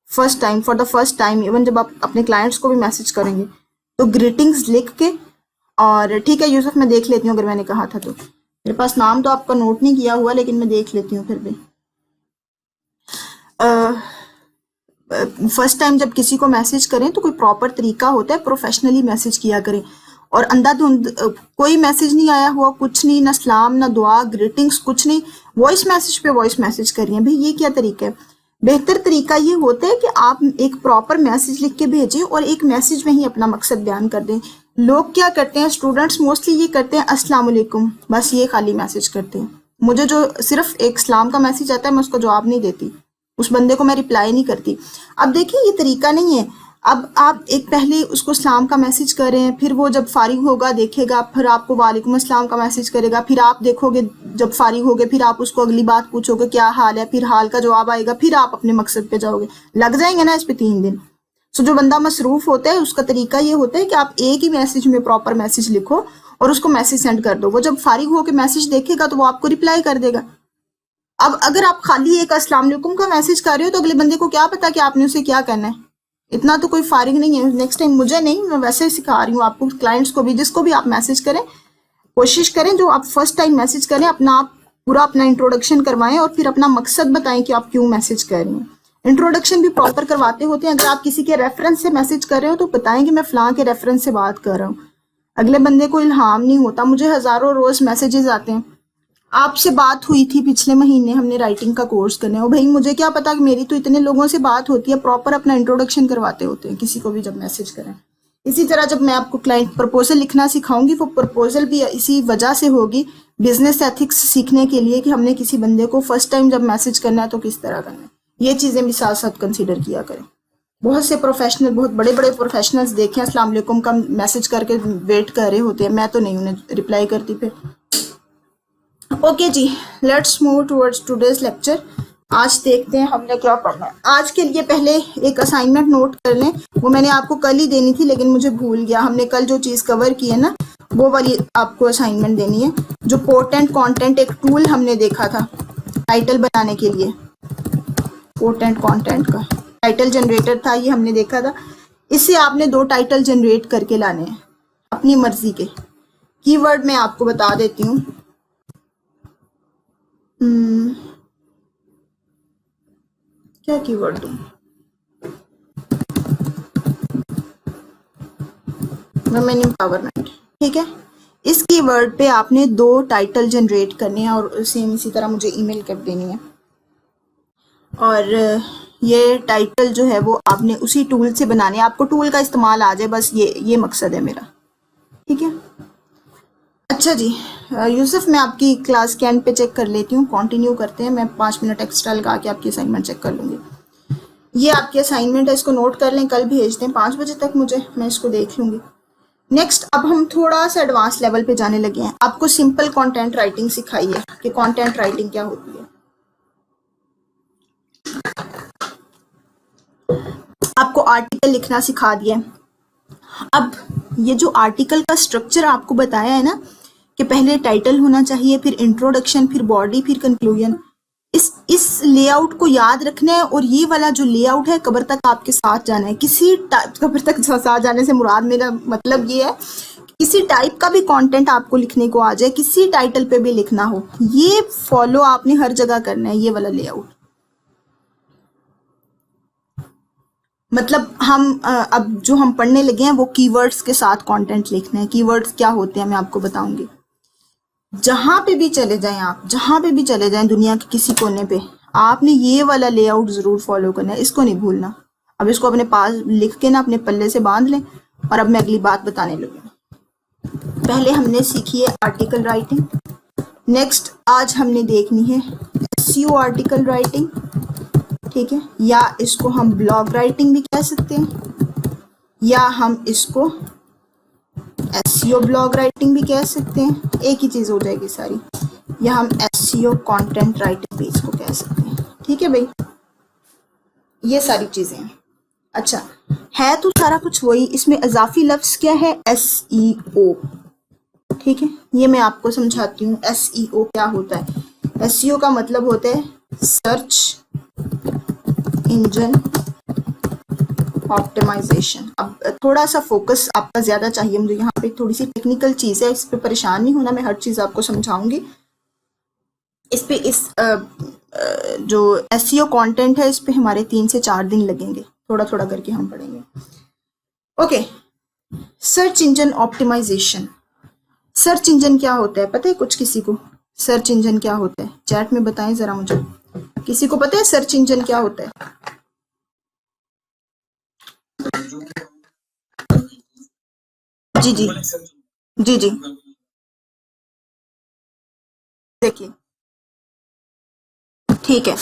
first time, for the first time, even जब आप अपने क्लाइंट्स को भी मैसेज करेंगे तो ग्रीटिंग्स लिख के, और ठीक है यूसुफ, मैं देख लेती हूँ अगर मैंने कहा था तो, मेरे पास नाम तो आपका नोट नहीं किया हुआ लेकिन मैं देख लेती हूँ फिर भी। फर्स्ट टाइम जब किसी को मैसेज करें तो कोई प्रॉपर तरीका होता है, प्रोफेशनली मैसेज किया करें, और अंधाधुंध कोई मैसेज नहीं आया हुआ, कुछ नहीं, ना सलाम ना दुआ ग्रीटिंग्स कुछ नहीं, वॉइस मैसेज पे वॉइस मैसेज कर रही हैं, भाई ये क्या तरीका है। बेहतर तरीका ये होता है कि आप एक प्रॉपर मैसेज लिख के भेजें और एक मैसेज में ही अपना मकसद बयान कर दें। लोग क्या करते हैं, स्टूडेंट्स मोस्टली ये करते हैं अस्सलाम वालेकुम, बस ये खाली मैसेज करते हैं। मुझे जो सिर्फ एक सलाम का मैसेज आता है मैं उसको जवाब नहीं देती, उस बंदे को मैं रिप्लाई नहीं करती। अब देखिए ये तरीका नहीं है। अब आप एक पहले उसको सलाम का मैसेज कर रहे हैं, फिर वो जब फारिग होगा देखेगा, फिर आपको वालेकुम अस्सलाम का मैसेज करेगा, फिर आप देखोगे जब फारिग होगे, फिर आप उसको अगली बात पूछोगे क्या हाल है, फिर हाल का जवाब आएगा, फिर आप अपने मकसद पे जाओगे, लग जाएंगे ना इस पे 3 दिन। सो जो बंदा मसरूफ होता है उसका तरीका ये होता है कि आप एक ही मैसेज में प्रॉपर मैसेज लिखो और उसको मैसेज सेंड कर दो, वो जब फारिग होकर मैसेज देखेगा तो वो आपको रिप्लाई कर देगा। अब अगर आप खाली एक अस्सलाम वालेकुम का मैसेज कर रहे हो तो अगले बंदे को क्या पता कि आपने उसे क्या कहना है, इतना तो कोई फारिग नहीं है। नेक्स्ट टाइम मुझे नहीं, मैं वैसे ही सिखा रही हूँ आपको, क्लाइंट्स को भी, जिसको भी आप मैसेज करें कोशिश करें जो आप फर्स्ट टाइम मैसेज करें अपना आप पूरा अपना इंट्रोडक्शन करवाएं और फिर अपना मकसद बताएं कि आप क्यों मैसेज कर रही हैं। इंट्रोडक्शन भी प्रॉपर करवाते होते हैं। अगर आप किसी के रेफरेंस से मैसेज कर रहे हो तो बताएं कि मैं फलां के रेफरेंस से बात कर रहा हूँ, अगले बंदे को इल्हाम नहीं होता। मुझे हजारों रोज मैसेजेस आते हैं, आपसे बात हुई थी पिछले महीने, हमने राइटिंग का कोर्स करने हो, भाई मुझे क्या पता कि मेरी तो इतने लोगों से बात होती है, प्रॉपर अपना इंट्रोडक्शन करवाते होते हैं किसी को भी जब मैसेज करें। इसी तरह जब मैं आपको क्लाइंट प्रपोजल लिखना सिखाऊंगी वो प्रपोजल भी इसी वजह से होगी, बिजनेस एथिक्स सीखने के लिए कि हमने किसी बंदे को फर्स्ट टाइम जब मैसेज करना है तो किस तरह करना है, ये चीजें भी साथ साथ कंसिडर किया करें। बहुत से प्रोफेशनल, बहुत बड़े बड़े प्रोफेशनल्स देखे अस्सलाम वालेकुम का मैसेज करके वेट कर रहे होते हैं, मैं तो नहीं उन्हें रिप्लाई करती फिर। ओके जी, let's move towards today's lecture. आज देखते हैं हमने क्या पढ़ना है। आज के लिए पहले एक असाइनमेंट नोट कर लें, वो मैंने आपको कल ही देनी थी लेकिन मुझे भूल गया। हमने कल जो चीज़ कवर की है ना वो वाली आपको असाइनमेंट देनी है। जो पोर्टेंट कंटेंट एक टूल हमने देखा था टाइटल बनाने के लिए, पोर्टेंट कंटेंट का टाइटल जनरेटर था, ये हमने देखा था। इससे आपने 2 टाइटल जनरेट करके लाने हैं अपनी मर्जी के। कीवर्ड मैं आपको बता देती हूँ। क्या कीवर्ड दूं? वुमेन एम्पावरमेंट, ठीक है। इस कीवर्ड पे आपने 2 टाइटल जनरेट करने हैं और सेम इसी तरह मुझे ईमेल कर देनी है, और ये टाइटल जो है वो आपने उसी टूल से बनाने हैं। आपको टूल का इस्तेमाल आ जाए, बस ये मकसद है मेरा, ठीक है। अच्छा जी यूसुफ, मैं आपकी क्लास के एंड पे चेक कर लेती हूँ, कंटिन्यू करते हैं। मैं 5 मिनट एक्स्ट्रा लगा के आपकी असाइनमेंट चेक कर लूँगी। ये आपकी असाइनमेंट है, इसको नोट कर लें, कल भेज दें 5 बजे तक मुझे, मैं इसको देख लूँगी। नेक्स्ट अब हम थोड़ा सा एडवांस लेवल पे जाने लगे हैं। आपको सिंपल कंटेंट राइटिंग सिखाई है कि कंटेंट राइटिंग क्या होती है। आपको आर्टिकल लिखना सिखा दिया है। अब ये जो आर्टिकल का स्ट्रक्चर आपको बताया है ना कि पहले टाइटल होना चाहिए, फिर इंट्रोडक्शन, फिर बॉडी, फिर कंक्लूजन, इस लेआउट को याद रखना है। और ये वाला जो लेआउट है कबर तक आपके साथ जाना है। किसी कबर तक साथ जाने से मुराद मेरा मतलब ये है किसी टाइप का भी कंटेंट आपको लिखने को आ जाए, किसी टाइटल पे भी लिखना हो, ये फॉलो आपने हर जगह करना है, ये वाला लेआउट। मतलब हम अब जो हम पढ़ने लगे हैं वो कीवर्ड्स के साथ कंटेंट लिखना है। कीवर्ड्स क्या होते हैं मैं आपको बताऊंगी। जहां पे भी चले जाएं आप, जहां पे भी चले जाएं दुनिया के किसी कोने पे, आपने ये वाला लेआउट जरूर फॉलो करना है, इसको नहीं भूलना। अब इसको अपने पास लिख के ना अपने पल्ले से बांध लें। और अब मैं अगली बात बताने लगी। पहले हमने सीखी है आर्टिकल राइटिंग, नेक्स्ट आज हमने देखनी है एसईओ आर्टिकल राइटिंग, ठीक है, या इसको हम ब्लॉग राइटिंग भी कह सकते हैं, या हम इसको एसईओ ब्लॉग राइटिंग भी कह सकते हैं, एक ही चीज हो जाएगी सारी, या हम एसईओ कंटेंट राइटिंग भी इसको कह सकते हैं, ठीक है भाई, ये सारी चीजें हैं। अच्छा है तो सारा कुछ वही, इसमें इजाफी लफ्ज क्या है, SEO। ठीक है, ये मैं आपको समझाती हूँ SEO क्या होता है। SEO का मतलब होता है सर्च इंजन ऑप्टिमाइजेशन। अब थोड़ा सा फोकस आपका ज्यादा चाहिए मुझे, यहाँ पे थोड़ी सी टेक्निकल चीज है, इस पे परेशान नहीं होना, मैं हर चीज आपको समझाऊंगी। इस पे जो SEO कंटेंट है इस पे हमारे 3 से 4 दिन लगेंगे, थोड़ा थोड़ा करके हम पढ़ेंगे। Okay, search engine optimisation. Search engine क्या होता है पता है कुछ किसी को? सर्च इंजन क्या होता है, चैट में बताएं जरा मुझे, किसी को पता है सर्च इंजन क्या होता है? जी जी जी जी, देखिए ठीक है,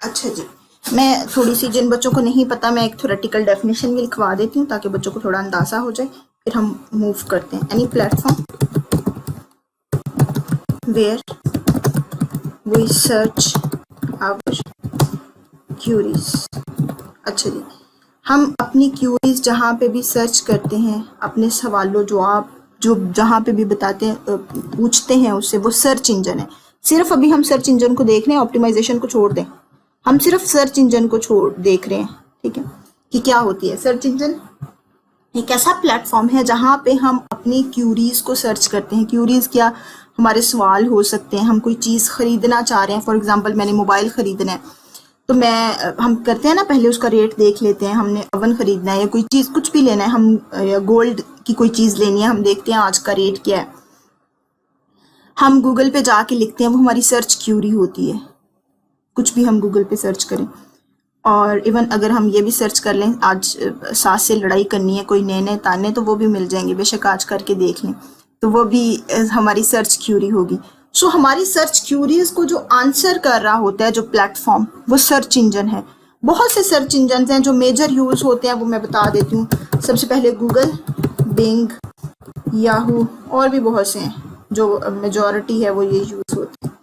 अच्छा जी, मैं थोड़ी सी, जिन बच्चों को नहीं पता, मैं एक थ्योरेटिकल डेफिनेशन भी लिखवा देती हूँ ताकि बच्चों को थोड़ा अंदाजा हो जाए, फिर हम मूव करते हैं। Any platform where we search our queries. अच्छा जी, हम अपनी क्यूरीज जहाँ पे भी सर्च करते हैं, अपने सवालों जवाब जो जहाँ पे भी बताते हैं, पूछते हैं उससे, वो सर्च इंजन है। सिर्फ अभी हम सर्च इंजन को देख रहे हैं, ऑप्टिमाइजेशन को छोड़ दें, हम सिर्फ सर्च इंजन को छोड़ देख रहे हैं। ठीक है, कि क्या होती है सर्च इंजन? एक ऐसा प्लेटफॉर्म है जहाँ पे हम अपनी क्यूरीज को सर्च करते हैं। क्यूरीज क्या, हमारे सवाल हो सकते हैं, हम कोई चीज़ खरीदना चाह रहे हैं, फॉर एग्जांपल मैंने मोबाइल खरीदना है, तो मैं हम करते हैं ना, पहले उसका रेट देख लेते हैं, हमने ओवन खरीदना है या कोई चीज़ कुछ भी लेना है, हम या गोल्ड की कोई चीज़ लेनी है, हम देखते हैं आज का रेट क्या है, हम गूगल पे जाके लिखते हैं, वो हमारी सर्च क्यूरी होती है। कुछ भी हम गूगल पे सर्च करें, और इवन अगर हम ये भी सर्च कर लें आज सास से लड़ाई करनी है, कोई नए नए ताने, तो वो भी मिल जाएंगे, बेशक आज करके देख लें, तो वो भी हमारी सर्च क्यूरी होगी। सो हमारी सर्च क्यूरीज को जो आंसर कर रहा होता है, जो प्लेटफॉर्म, वो सर्च इंजन है। बहुत से सर्च इंजन हैं जो मेजर यूज होते हैं, वो मैं बता देती हूँ। सबसे पहले गूगल, बिंग, याहू, और भी बहुत से हैं जो मेजॉरिटी है वो ये यूज होते हैं।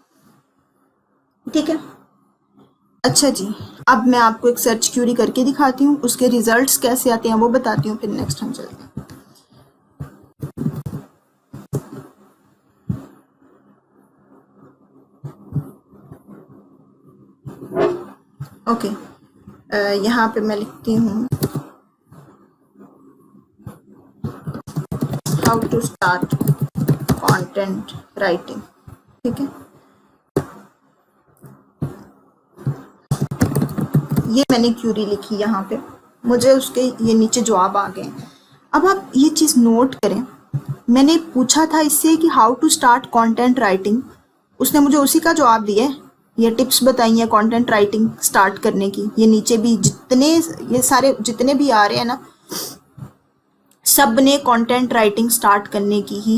ठीक है, अच्छा जी, अब मैं आपको एक सर्च क्यूरी करके दिखाती हूँ, उसके रिजल्ट्स कैसे आते हैं वो बताती हूँ, फिर नेक्स्ट हम चलते हैं। ओके, यहाँ पे मैं लिखती हूँ how to start content writing. ठीक है, ये मैंने क्यूरी लिखी यहाँ पे, मुझे उसके ये नीचे जवाब आ गए। अब आप ये चीज़ नोट करें, मैंने पूछा था इससे कि how to start content writing, उसने मुझे उसी का जवाब दिया है। ये टिप्स बताई हैं कंटेंट राइटिंग स्टार्ट करने की, ये नीचे भी जितने, ये सारे जितने भी आ रहे हैं ना, सब ने कंटेंट राइटिंग स्टार्ट करने की ही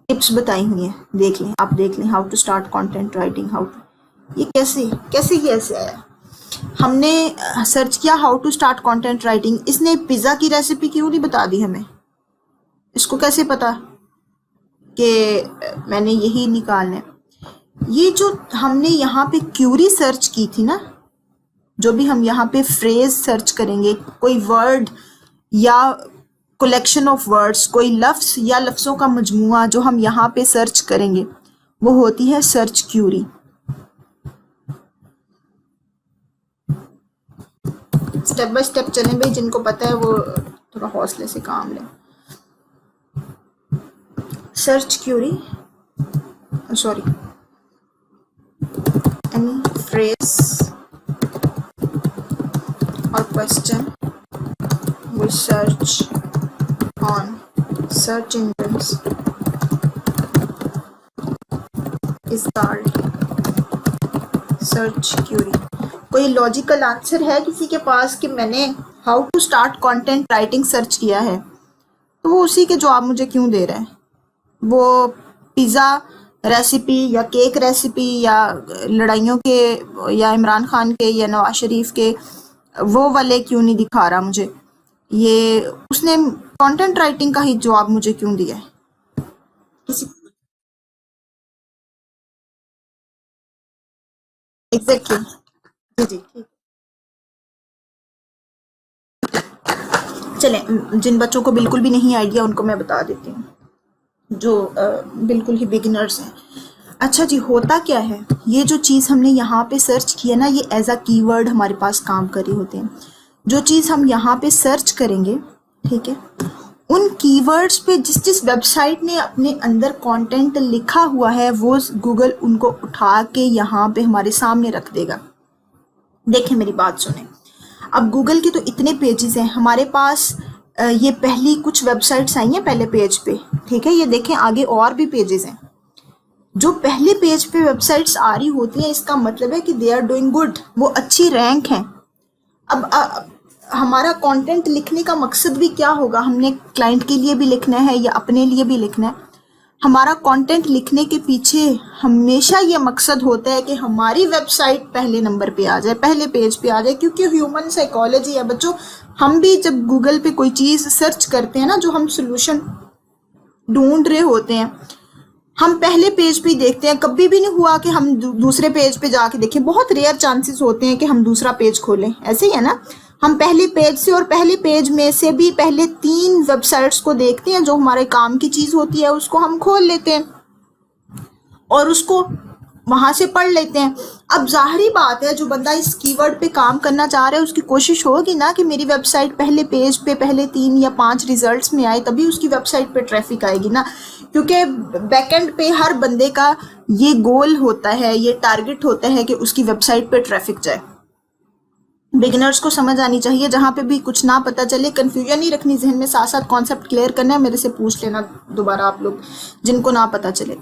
टिप्स बताई हुई हैं। देख लें, आप देख लें, how to start content writing, how to, ये कैसे कैसे कैसे आया? हमने सर्च किया how to start content writing, इसने पिज़्ज़ा की रेसिपी क्यों नहीं बता दी हमें? इसको कैसे पता कि मैंने यही निकालना है? ये जो हमने यहाँ पे क्यूरी सर्च की थी ना, जो भी हम यहाँ पे फ्रेज सर्च करेंगे, कोई वर्ड या कलेक्शन ऑफ वर्ड्स, कोई लफ्ज या लफ्जों का मजमुआ जो हम यहाँ पे सर्च करेंगे, वो होती है search query. Step by step चलें भाई, जिनको पता है वो थोड़ा हौसले से काम लें। Search query, sorry, any phrase or question we search on search engines is called search query। कोई लॉजिकल आंसर है किसी के पास कि मैंने how to start content writing search किया है, तो वो उसी के जवाब मुझे क्यों दे रहा है? वो पिज़्ज़ा रेसिपी या केक रेसिपी या लड़ाइयों के या इमरान खान के या नवाज शरीफ के वो वाले क्यों नहीं दिखा रहा मुझे? ये उसने कंटेंट राइटिंग का ही जवाब मुझे क्यों दिया है? किसी एग्जैक्टली। जी जी ठीक। चलें, जिन बच्चों को बिल्कुल भी नहीं आइडिया उनको मैं बता देती हूँ, जो बिल्कुल ही बिगिनर्स हैं। अच्छा जी, होता क्या है, ये जो चीज़ हमने यहाँ पे सर्च किया ना, ये एज अ कीवर्ड हमारे पास काम कर रहे होते हैं। जो चीज़ हम यहाँ पे सर्च करेंगे, ठीक है, उन कीवर्ड्स पे जिस जिस वेबसाइट ने अपने अंदर कंटेंट लिखा हुआ है वो गूगल उनको उठा के यहाँ पे हमारे सामने रख देगा। देखें मेरी बात सुने, अब गूगल के तो इतने पेजेस हैं हमारे पास। ये पहली कुछ वेबसाइट्स आई हैं पहले पेज पे, ठीक है, ये देखें आगे और भी पेजेस हैं। जो पहले पेज पे वेबसाइट्स आ रही होती हैं, इसका मतलब है कि दे आर डूइंग गुड, वो अच्छी रैंक हैं। अब हमारा कंटेंट लिखने का मकसद भी क्या होगा, हमने क्लाइंट के लिए भी लिखना है या अपने लिए भी लिखना है। हमारा कंटेंट लिखने के पीछे हमेशा ये मकसद होता है कि हमारी वेबसाइट पहले नंबर पे आ जाए, पहले पेज पे आ जाए, क्योंकि ह्यूमन साइकोलॉजी है बच्चों। हम भी जब गूगल पे कोई चीज़ सर्च करते हैं ना, जो हम सोल्यूशन ढूंढ रहे होते हैं, हम पहले पेज पे ही देखते हैं। कभी भी नहीं हुआ कि हम दूसरे पेज पे जाके देखें, बहुत रेयर चांसेस होते हैं कि हम दूसरा पेज खोलें, ऐसे ही है ना। हम पहले पेज से और पहले पेज में से भी पहले 3 वेबसाइट्स को देखते हैं, जो हमारे काम की चीज़ होती है उसको हम खोल लेते हैं और उसको वहाँ से पढ़ लेते हैं। अब जाहिर बात है, जो बंदा इस कीवर्ड पे काम करना चाह रहा है उसकी कोशिश होगी ना कि मेरी वेबसाइट पहले पेज पे पहले 3 या 5 रिजल्ट्स में आए, तभी उसकी वेबसाइट पे ट्रैफिक आएगी ना। क्योंकि बैकएंड पे हर बंदे का ये गोल होता है, ये टारगेट होता है कि उसकी वेबसाइट पे ट्रैफिक जाए। बिगिनर्स को समझ आनी चाहिए, जहाँ पे भी कुछ ना पता चले कन्फ्यूजन नहीं रखनी जहन में, साथ साथ कॉन्सेप्ट क्लियर करना है। मेरे से पूछ लेना दोबारा आप लोग जिनको ना पता चले।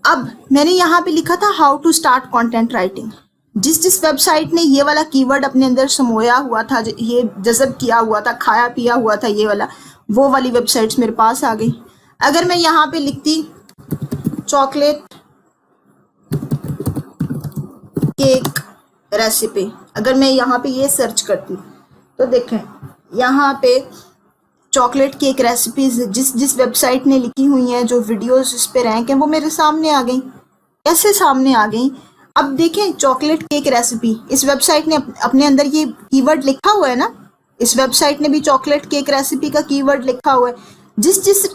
अब मैंने यहाँ पे लिखा था how to start content writing. जिस जिस वेबसाइट ने ये वाला कीवर्ड अपने अंदर समोया हुआ था, ये जज़ब किया हुआ था, खाया पिया हुआ था ये वाला, वो वाली वेबसाइट्स मेरे पास आ गई। अगर मैं यहाँ पे लिखती चॉकलेट केक रेसिपी, अगर मैं यहाँ पे ये सर्च करती तो देखें यहाँ पे चॉकलेट केक रेसिपीज जिस जिस वेबसाइट ने लिखी हुई हैं, जो वीडियोस इस पे रैंक हैं, वो मेरे सामने आ गई। कैसे सामने आ गई? अब देखें चॉकलेट केक रेसिपी, इस वेबसाइट ने अपने अंदर ये कीवर्ड लिखा हुआ है ना, इस वेबसाइट ने भी चॉकलेट केक रेसिपी का कीवर्ड लिखा हुआ है। जिस जिस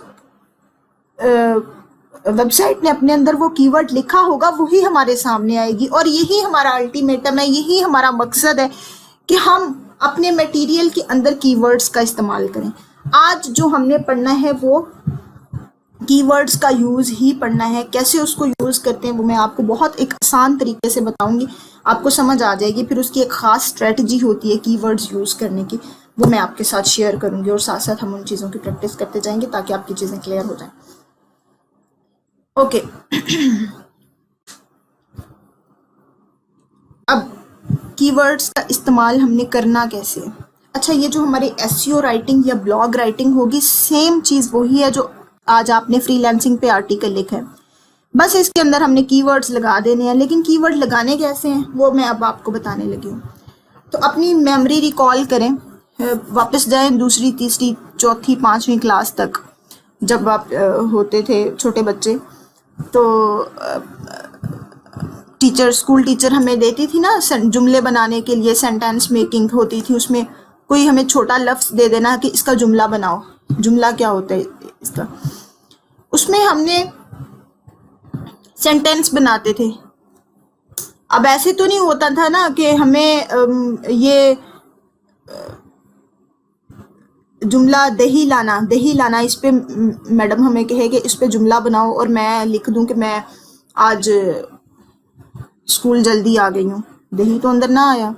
वेबसाइट ने अपने अंदर वो कीवर्ड लिखा होगा वही हमारे सामने आएगी। और यही हमारा अल्टीमेटम है, यही हमारा मकसद है कि हम अपने मटेरियल के अंदर कीवर्ड्स का इस्तेमाल करें। आज जो हमने पढ़ना है वो कीवर्ड्स का यूज़ ही पढ़ना है। कैसे उसको यूज़ करते हैं वो मैं आपको बहुत एक आसान तरीके से बताऊंगी, आपको समझ आ जाएगी। फिर उसकी एक ख़ास स्ट्रेटजी होती है कीवर्ड्स यूज़ करने की, वो मैं आपके साथ शेयर करूंगी और साथ साथ हम उन चीज़ों की प्रैक्टिस करते जाएंगे ताकि आपकी चीज़ें क्लियर हो जाएं। ओके अब कीवर्ड्स का इस्तेमाल हमने करना कैसे है? अच्छा, ये जो हमारी एसईओ राइटिंग या ब्लॉग राइटिंग होगी, सेम चीज़ वही है जो आज आपने फ्रीलांसिंग पे आर्टिकल लिखा है, बस इसके अंदर हमने कीवर्ड्स लगा देने हैं। लेकिन कीवर्ड लगाने कैसे हैं वो मैं अब आपको बताने लगी हूँ। तो अपनी मेमोरी रिकॉल करें, वापस जाएं दूसरी तीसरी चौथी पाँचवीं क्लास तक, जब आप होते थे छोटे बच्चे। तो टीचर, स्कूल टीचर हमें देती थी ना जुमले बनाने के लिए, सेंटेंस मेकिंग होती थी, उसमें कोई हमें छोटा लफ्ज़ दे देना कि इसका जुमला बनाओ। जुमला क्या होता है इसका? उसमें हमने सेंटेंस बनाते थे। अब ऐसे तो नहीं होता था ना कि हमें ये जुमला दही लाना इस पे मैडम हमें कहे कि इस पे जुमला बनाओ और मैं लिख दूं कि मैं आज स्कूल जल्दी आ गई हूँ, दही तो अंदर ना आया।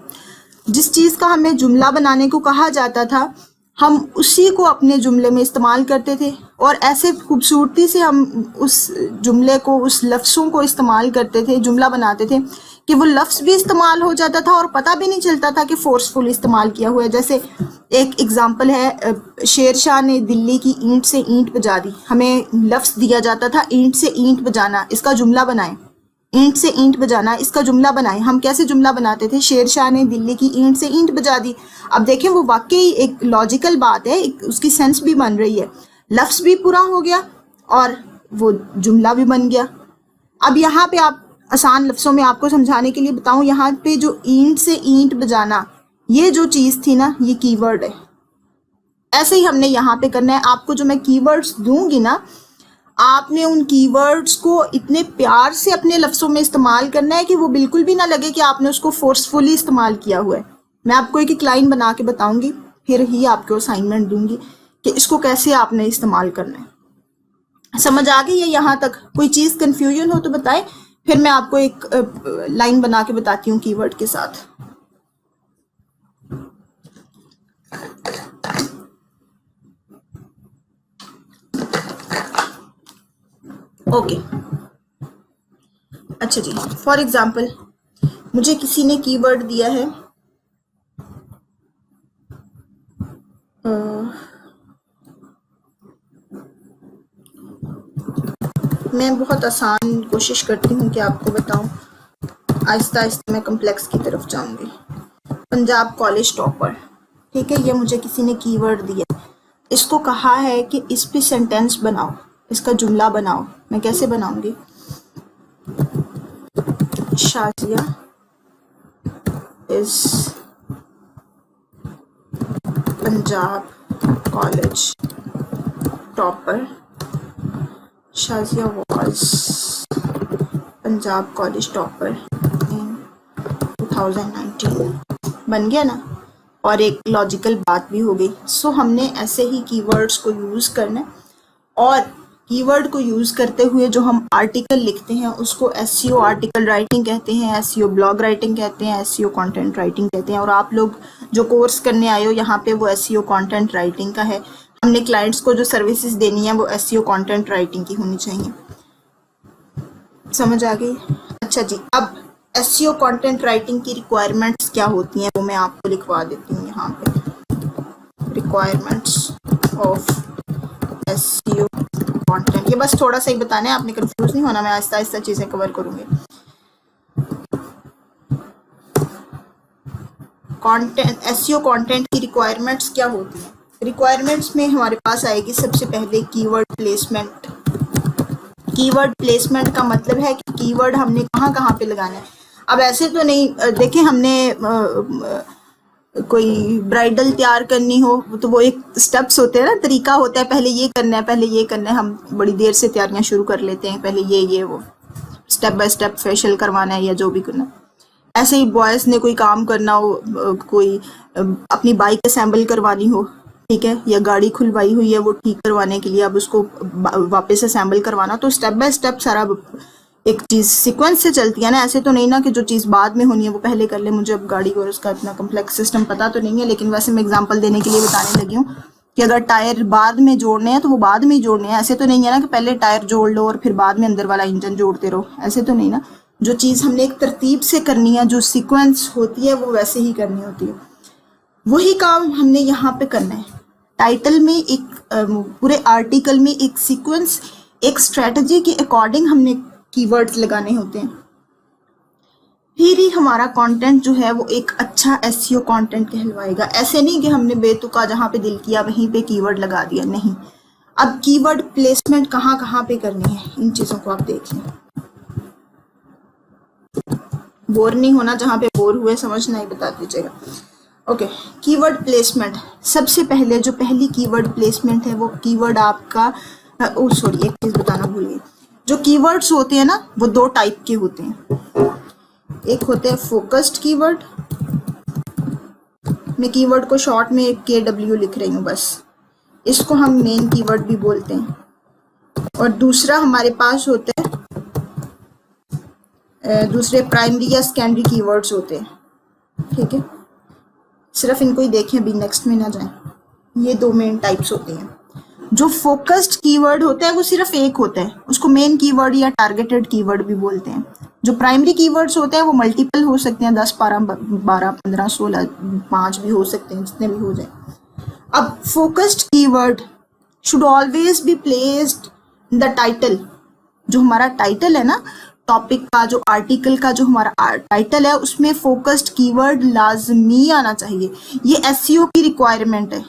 जिस चीज़ का हमें जुमला बनाने को कहा जाता था हम उसी को अपने जुमले में इस्तेमाल करते थे और ऐसे खूबसूरती से हम उस जुमले को, उस लफ्ज़ों को इस्तेमाल करते थे, जुमला बनाते थे कि वो लफ्ज़ भी इस्तेमाल हो जाता था और पता भी नहीं चलता था कि फोर्सफुल इस्तेमाल किया हुआ है। जैसे एक एग्जांपल है, शेरशाह ने दिल्ली की ईंट से ईंट बजा दी। हमें लफ्ज़ दिया जाता था ईंट से ईंट बजाना, इसका जुमला बनाएं। ईंट से ईंट बजाना, इसका जुमला बनाएं। हम कैसे जुमला बनाते थे? शेरशाह ने दिल्ली की ईंट से ईंट बजा दी। अब देखें वो वाकई एक लॉजिकल बात है, उसकी सेंस भी बन रही है, लफ्ज़ भी पूरा हो गया और वो जुमला भी बन गया। अब यहाँ पे आप आसान लफ्ज़ों में आपको समझाने के लिए बताऊं, यहाँ पे जो ईंट से ईंट बजाना, ये जो चीज़ थी ना, ये कीवर्ड है। ऐसे ही हमने यहाँ पे करना है। आपको जो मैं कीवर्ड्स दूंगी ना, आपने उन कीवर्ड्स को इतने प्यार से अपने लफ्ज़ों में इस्तेमाल करना है कि वो बिल्कुल भी ना लगे कि आपने उसको फोर्सफुली इस्तेमाल किया हुआ है। मैं आपको एक लाइन बना के बताऊंगी, फिर ही आपको असाइनमेंट दूंगी कि इसको कैसे आपने इस्तेमाल करना है। समझ आ गई है यहाँ तक? कोई चीज़ कंफ्यूजन हो तो बताएं, फिर मैं आपको एक लाइन बना के बताती हूँ कीवर्ड के साथ। ओके, अच्छा जी, फॉर एग्जाम्पल मुझे किसी ने कीवर्ड दिया है मैं बहुत आसान कोशिश करती हूँ कि आपको बताऊँ, आहिस्ता आहिस्ता मैं कम्प्लेक्स की तरफ जाऊँगी। पंजाब कॉलेज टॉपर, ठीक है, ये मुझे किसी ने कीवर्ड दिया, इसको कहा है कि इस पे सेंटेंस बनाओ, इसका जुमला बनाओ। मैं कैसे बनाऊंगी? Shazia is Punjab college topper, Shazia was Punjab college topper in 2019। बन गया ना? और एक लॉजिकल बात भी हो गई। सो हमने ऐसे ही कीवर्ड्स को यूज़ करना है, और कीवर्ड को यूज़ करते हुए जो हम आर्टिकल लिखते हैं उसको एसईओ आर्टिकल राइटिंग कहते हैं, एसईओ ब्लॉग राइटिंग कहते हैं, एसईओ कंटेंट राइटिंग कहते हैं। और आप लोग जो कोर्स करने आए हो यहाँ पे वो एसईओ कंटेंट राइटिंग का है। हमने क्लाइंट्स को जो सर्विसेज देनी है वो एसईओ कंटेंट राइटिंग की होनी चाहिए। समझ आ गई? अच्छा जी, अब एसईओ कंटेंट राइटिंग की रिक्वायरमेंट्स क्या होती हैं वो मैं आपको लिखवा देती हूँ यहाँ पे। रिक्वायरमेंट्स ऑफ एसईओ कंटेंट, ये बस थोड़ा सा ही बताना है, आपने कंफ्यूज नहीं होना, मैं आहिस्ता आहिस्ता चीजें कवर करूंगी। कंटेंट, एसईओ कंटेंट की रिक्वायरमेंट्स क्या होती हैं? रिक्वायरमेंट्स में हमारे पास आएगी सबसे पहले कीवर्ड प्लेसमेंट। कीवर्ड प्लेसमेंट का मतलब है कि कीवर्ड हमने कहाँ कहाँ पे लगाना है। अब ऐसे तो नहीं, देखें हमने कोई ब्राइडल तैयार करनी हो तो वो एक स्टेप्स होते हैं ना, तरीका होता है, पहले ये करना है, पहले ये करना है। हम बड़ी देर से तैयारियां शुरू कर लेते हैं, पहले ये वो स्टेप बाय स्टेप फेशियल करवाना है या जो भी करना है। ऐसे ही बॉयज़ ने कोई काम करना हो, कोई अपनी बाइक असेंबल करवानी हो, ठीक है, या गाड़ी खुलवाई हुई है वो ठीक करवाने के लिए, अब उसको वापस असेंबल करवाना, तो स्टेप बाय स्टेप सारा एक चीज़ सीक्वेंस से चलती है ना। ऐसे तो नहीं ना कि जो चीज़ बाद में होनी है वो पहले कर ले। मुझे अब गाड़ी और उसका इतना कम्प्लेक्स सिस्टम पता तो नहीं है, लेकिन वैसे मैं एग्जांपल देने के लिए बताने लगी हूँ कि अगर टायर बाद में जोड़ने हैं तो वो बाद में ही जोड़ने हैं। ऐसे तो नहीं है ना कि पहले टायर जोड़ लो और फिर बाद में अंदर वाला इंजन जोड़ते रहो, ऐसे तो नहीं ना। जो चीज़ हमने एक तरतीब से करनी है, जो सीक्वेंस होती है वो वैसे ही करनी होती है। वही काम हमने यहाँ पे करना है। टाइटल में एक पूरे आर्टिकल में एक सीक्वेंस, एक स्ट्रेटजी के अकॉर्डिंग हमने कीवर्ड्स लगाने होते हैं, फिर ही हमारा कंटेंट जो है वो एक अच्छा एसईओ कंटेंट कहलवाएगा। ऐसे नहीं कि हमने बेतुका जहाँ पे दिल किया वहीं पे कीवर्ड लगा दिया, नहीं। अब कीवर्ड प्लेसमेंट कहाँ कहाँ पे करनी है, इन चीज़ों को आप देख लें। बोर नहीं होना, जहाँ पे बोर हुए समझना ही बता दीजिएगा। Okay, keyword placement. सबसे पहले जो पहली कीवर्ड प्लेसमेंट है वो कीवर्ड आपका सॉरी, एक चीज़ बताना भूल गई। जो कीवर्ड्स होते हैं ना वो दो टाइप के होते हैं। एक होते हैं फोकस्ड कीवर्ड, मैं कीवर्ड को शॉर्ट में KW लिख रही हूँ बस, इसको हम मेन कीवर्ड भी बोलते हैं। और दूसरा हमारे पास होता है दूसरे प्राइमरी या सेकेंडरी कीवर्ड्स होते हैं, ठीक है। सिर्फ इनको ही देखें, अभी नेक्स्ट में ना जाएं। ये दो मेन टाइप्स होती हैं। जो फोकस्ड कीवर्ड होता है वो सिर्फ एक होता है, उसको मेन कीवर्ड या टारगेटेड कीवर्ड भी बोलते हैं। जो प्राइमरी कीवर्ड्स होते हैं वो मल्टीपल हो सकते हैं, 10 12 15 16 5 भी हो सकते हैं, जितने भी हो जाए। अब focused keyword should always be placed in the title. जो हमारा टाइटल है ना, टॉपिक का, जो आर्टिकल का जो हमारा टाइटल है, उसमें फोकस्ड कीवर्ड लाजमी आना चाहिए। ये एसईओ की रिक्वायरमेंट है।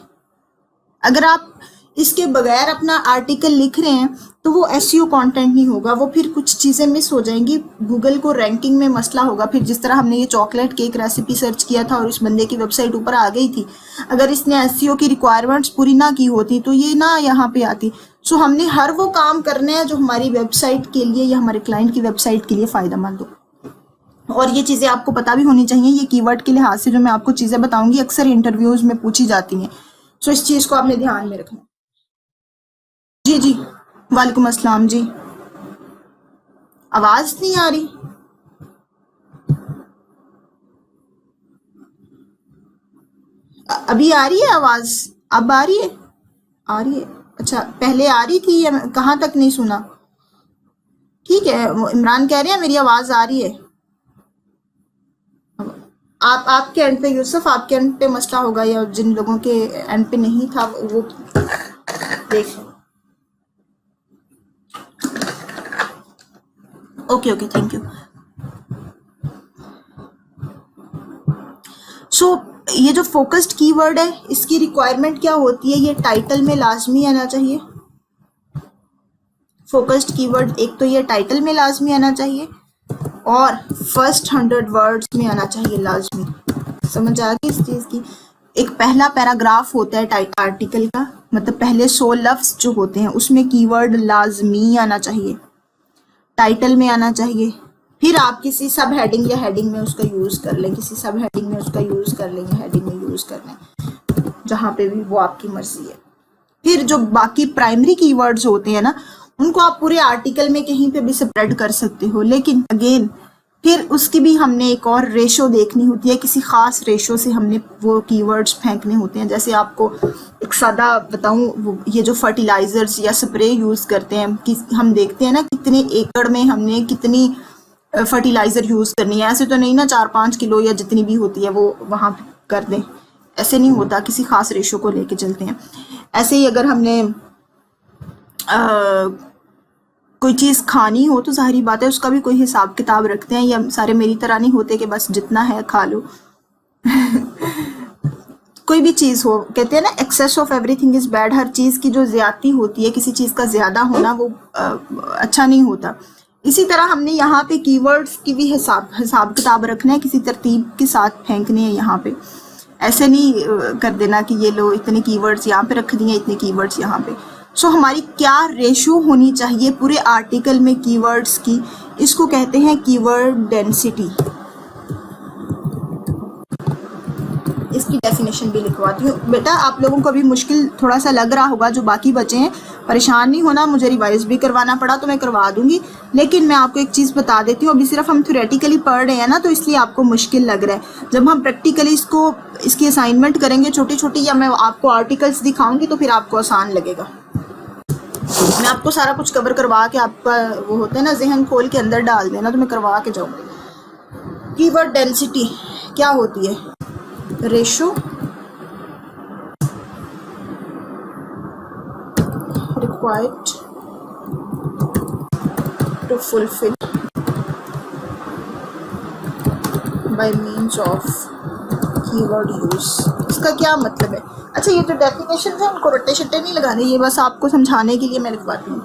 अगर आप इसके बगैर अपना आर्टिकल लिख रहे हैं तो वो एसईओ कंटेंट नहीं होगा, वो फिर कुछ चीज़ें मिस हो जाएंगी, गूगल को रैंकिंग में मसला होगा। फिर जिस तरह हमने ये चॉकलेट केक रेसिपी सर्च किया था और इस बंदे की वेबसाइट ऊपर आ गई थी, अगर इसने एसईओ की रिक्वायरमेंट्स पूरी ना की होती तो ये ना यहाँ पे आती। सो हमने हर वो काम करने हैं जो हमारी वेबसाइट के लिए या हमारे क्लाइंट की वेबसाइट के लिए फ़ायदेमंद हो। और ये चीज़ें आपको पता भी होनी चाहिए। ये कीवर्ड के लिहाज से जो मैं आपको चीज़ें बताऊंगी अक्सर इंटरव्यूज में पूछी जाती हैं, सो इस चीज़ को आपने ध्यान में रखना। जी जी, वालेकुम अस्सलाम जी। आवाज़ नहीं आ रही? अभी आ रही है आवाज़? अब आ रही है? आ रही है, अच्छा। पहले आ रही थी या कहाँ तक नहीं सुना? ठीक है, वो इमरान कह रहे हैं मेरी आवाज़ आ रही है। आप आपके एंड पे, यूसुफ आपके एंड पे मसला होगा, या जिन लोगों के एंड पे नहीं था वो देख। Okay okay, thank you. So ये जो फोकस्ड कीवर्ड है, इसकी रिक्वायरमेंट क्या होती है? ये टाइटल में लाजमी आना चाहिए। फोकस्ड कीवर्ड एक तो ये टाइटल में लाजमी आना चाहिए और फर्स्ट 100 वर्ड्स में आना चाहिए लाजमी। समझ आ गई इस चीज़ की? एक पहला पैराग्राफ होता है आर्टिकल का, मतलब पहले 100 लफ्ज जो होते हैं उसमें कीवर्ड लाजमी आना चाहिए, टाइटल में आना चाहिए। फिर आप किसी सब हेडिंग या हेडिंग में उसका यूज़ कर लें, किसी सब हेडिंग में उसका यूज़ कर लें या हेडिंग में यूज़ कर लें, जहाँ पे भी वो आपकी मर्जी है। फिर जो बाकी प्राइमरी कीवर्ड्स होते हैं ना, उनको आप पूरे आर्टिकल में कहीं पे भी स्प्रेड कर सकते हो, लेकिन अगेन फिर उसकी भी हमने एक और रेशो देखनी होती है, किसी खास रेशो से हमने वो कीवर्ड्स फेंकने होते हैं। जैसे आपको एक सादा बताऊं, ये जो फर्टिलाइजर्स या स्प्रे यूज़ करते हैं, कि हम देखते हैं ना कितने एकड़ में हमने कितनी फर्टिलाइज़र यूज़ करनी है। ऐसे तो नहीं ना 4-5 किलो या जितनी भी होती है वो वहाँ कर दें, ऐसे नहीं होता, किसी खास रेशो को लेके चलते हैं। ऐसे ही अगर हमने कोई चीज़ खानी हो तो जाहिर बात है उसका भी कोई हिसाब किताब रखते हैं, या सारे मेरी तरह नहीं होते कि बस जितना है खा लो। कोई भी चीज़ हो, कहते हैं ना excess of everything is bad. हर चीज़ की जो ज़्यादती होती है, किसी चीज़ का ज़्यादा होना वो अच्छा नहीं होता। इसी तरह हमने यहाँ पे कीवर्ड्स की भी हिसाब किताब रखना है, किसी तरतीब के साथ फेंकने हैं यहाँ पे। ऐसे नहीं कर देना कि ये लो इतने कीवर्ड्स यहाँ पे रख दिए, इतने कीवर्ड्स यहाँ पे। सो हमारी क्या रेशो होनी चाहिए पूरे आर्टिकल में कीवर्ड्स की, इसको कहते हैं कीवर्ड डेंसिटी। इसकी डेफिनेशन भी लिखवाती हूँ। बेटा आप लोगों को अभी मुश्किल थोड़ा सा लग रहा होगा, जो बाकी बचे हैं, परेशान नहीं होना, मुझे रिवाइज भी करवाना पड़ा तो मैं करवा दूंगी, लेकिन मैं आपको एक चीज़ बता देती हूँ। अभी सिर्फ हम थ्योरेटिकली पढ़ रहे हैं ना, तो इसलिए आपको मुश्किल लग रहा है। जब हम प्रैक्टिकली इसकी असाइनमेंट करेंगे छोटी छोटी, या मैं आपको आर्टिकल्स दिखाऊंगी, तो फिर आपको आसान लगेगा। मैं आपको सारा कुछ कवर करवा के, आपका वो होता है ना जहन खोल के अंदर डाल देना, तो मैं करवा के जाऊँगी। कीवर्ड डेंसिटी क्या होती है? Ratio required to fulfill by means of keyword use। इसका क्या मतलब है? अच्छा, ये जो डेफिनेशन है उनको रट्टे शट्टे नहीं लगाने, ये बस आपको समझाने के लिए मैं लिखवाती हूँ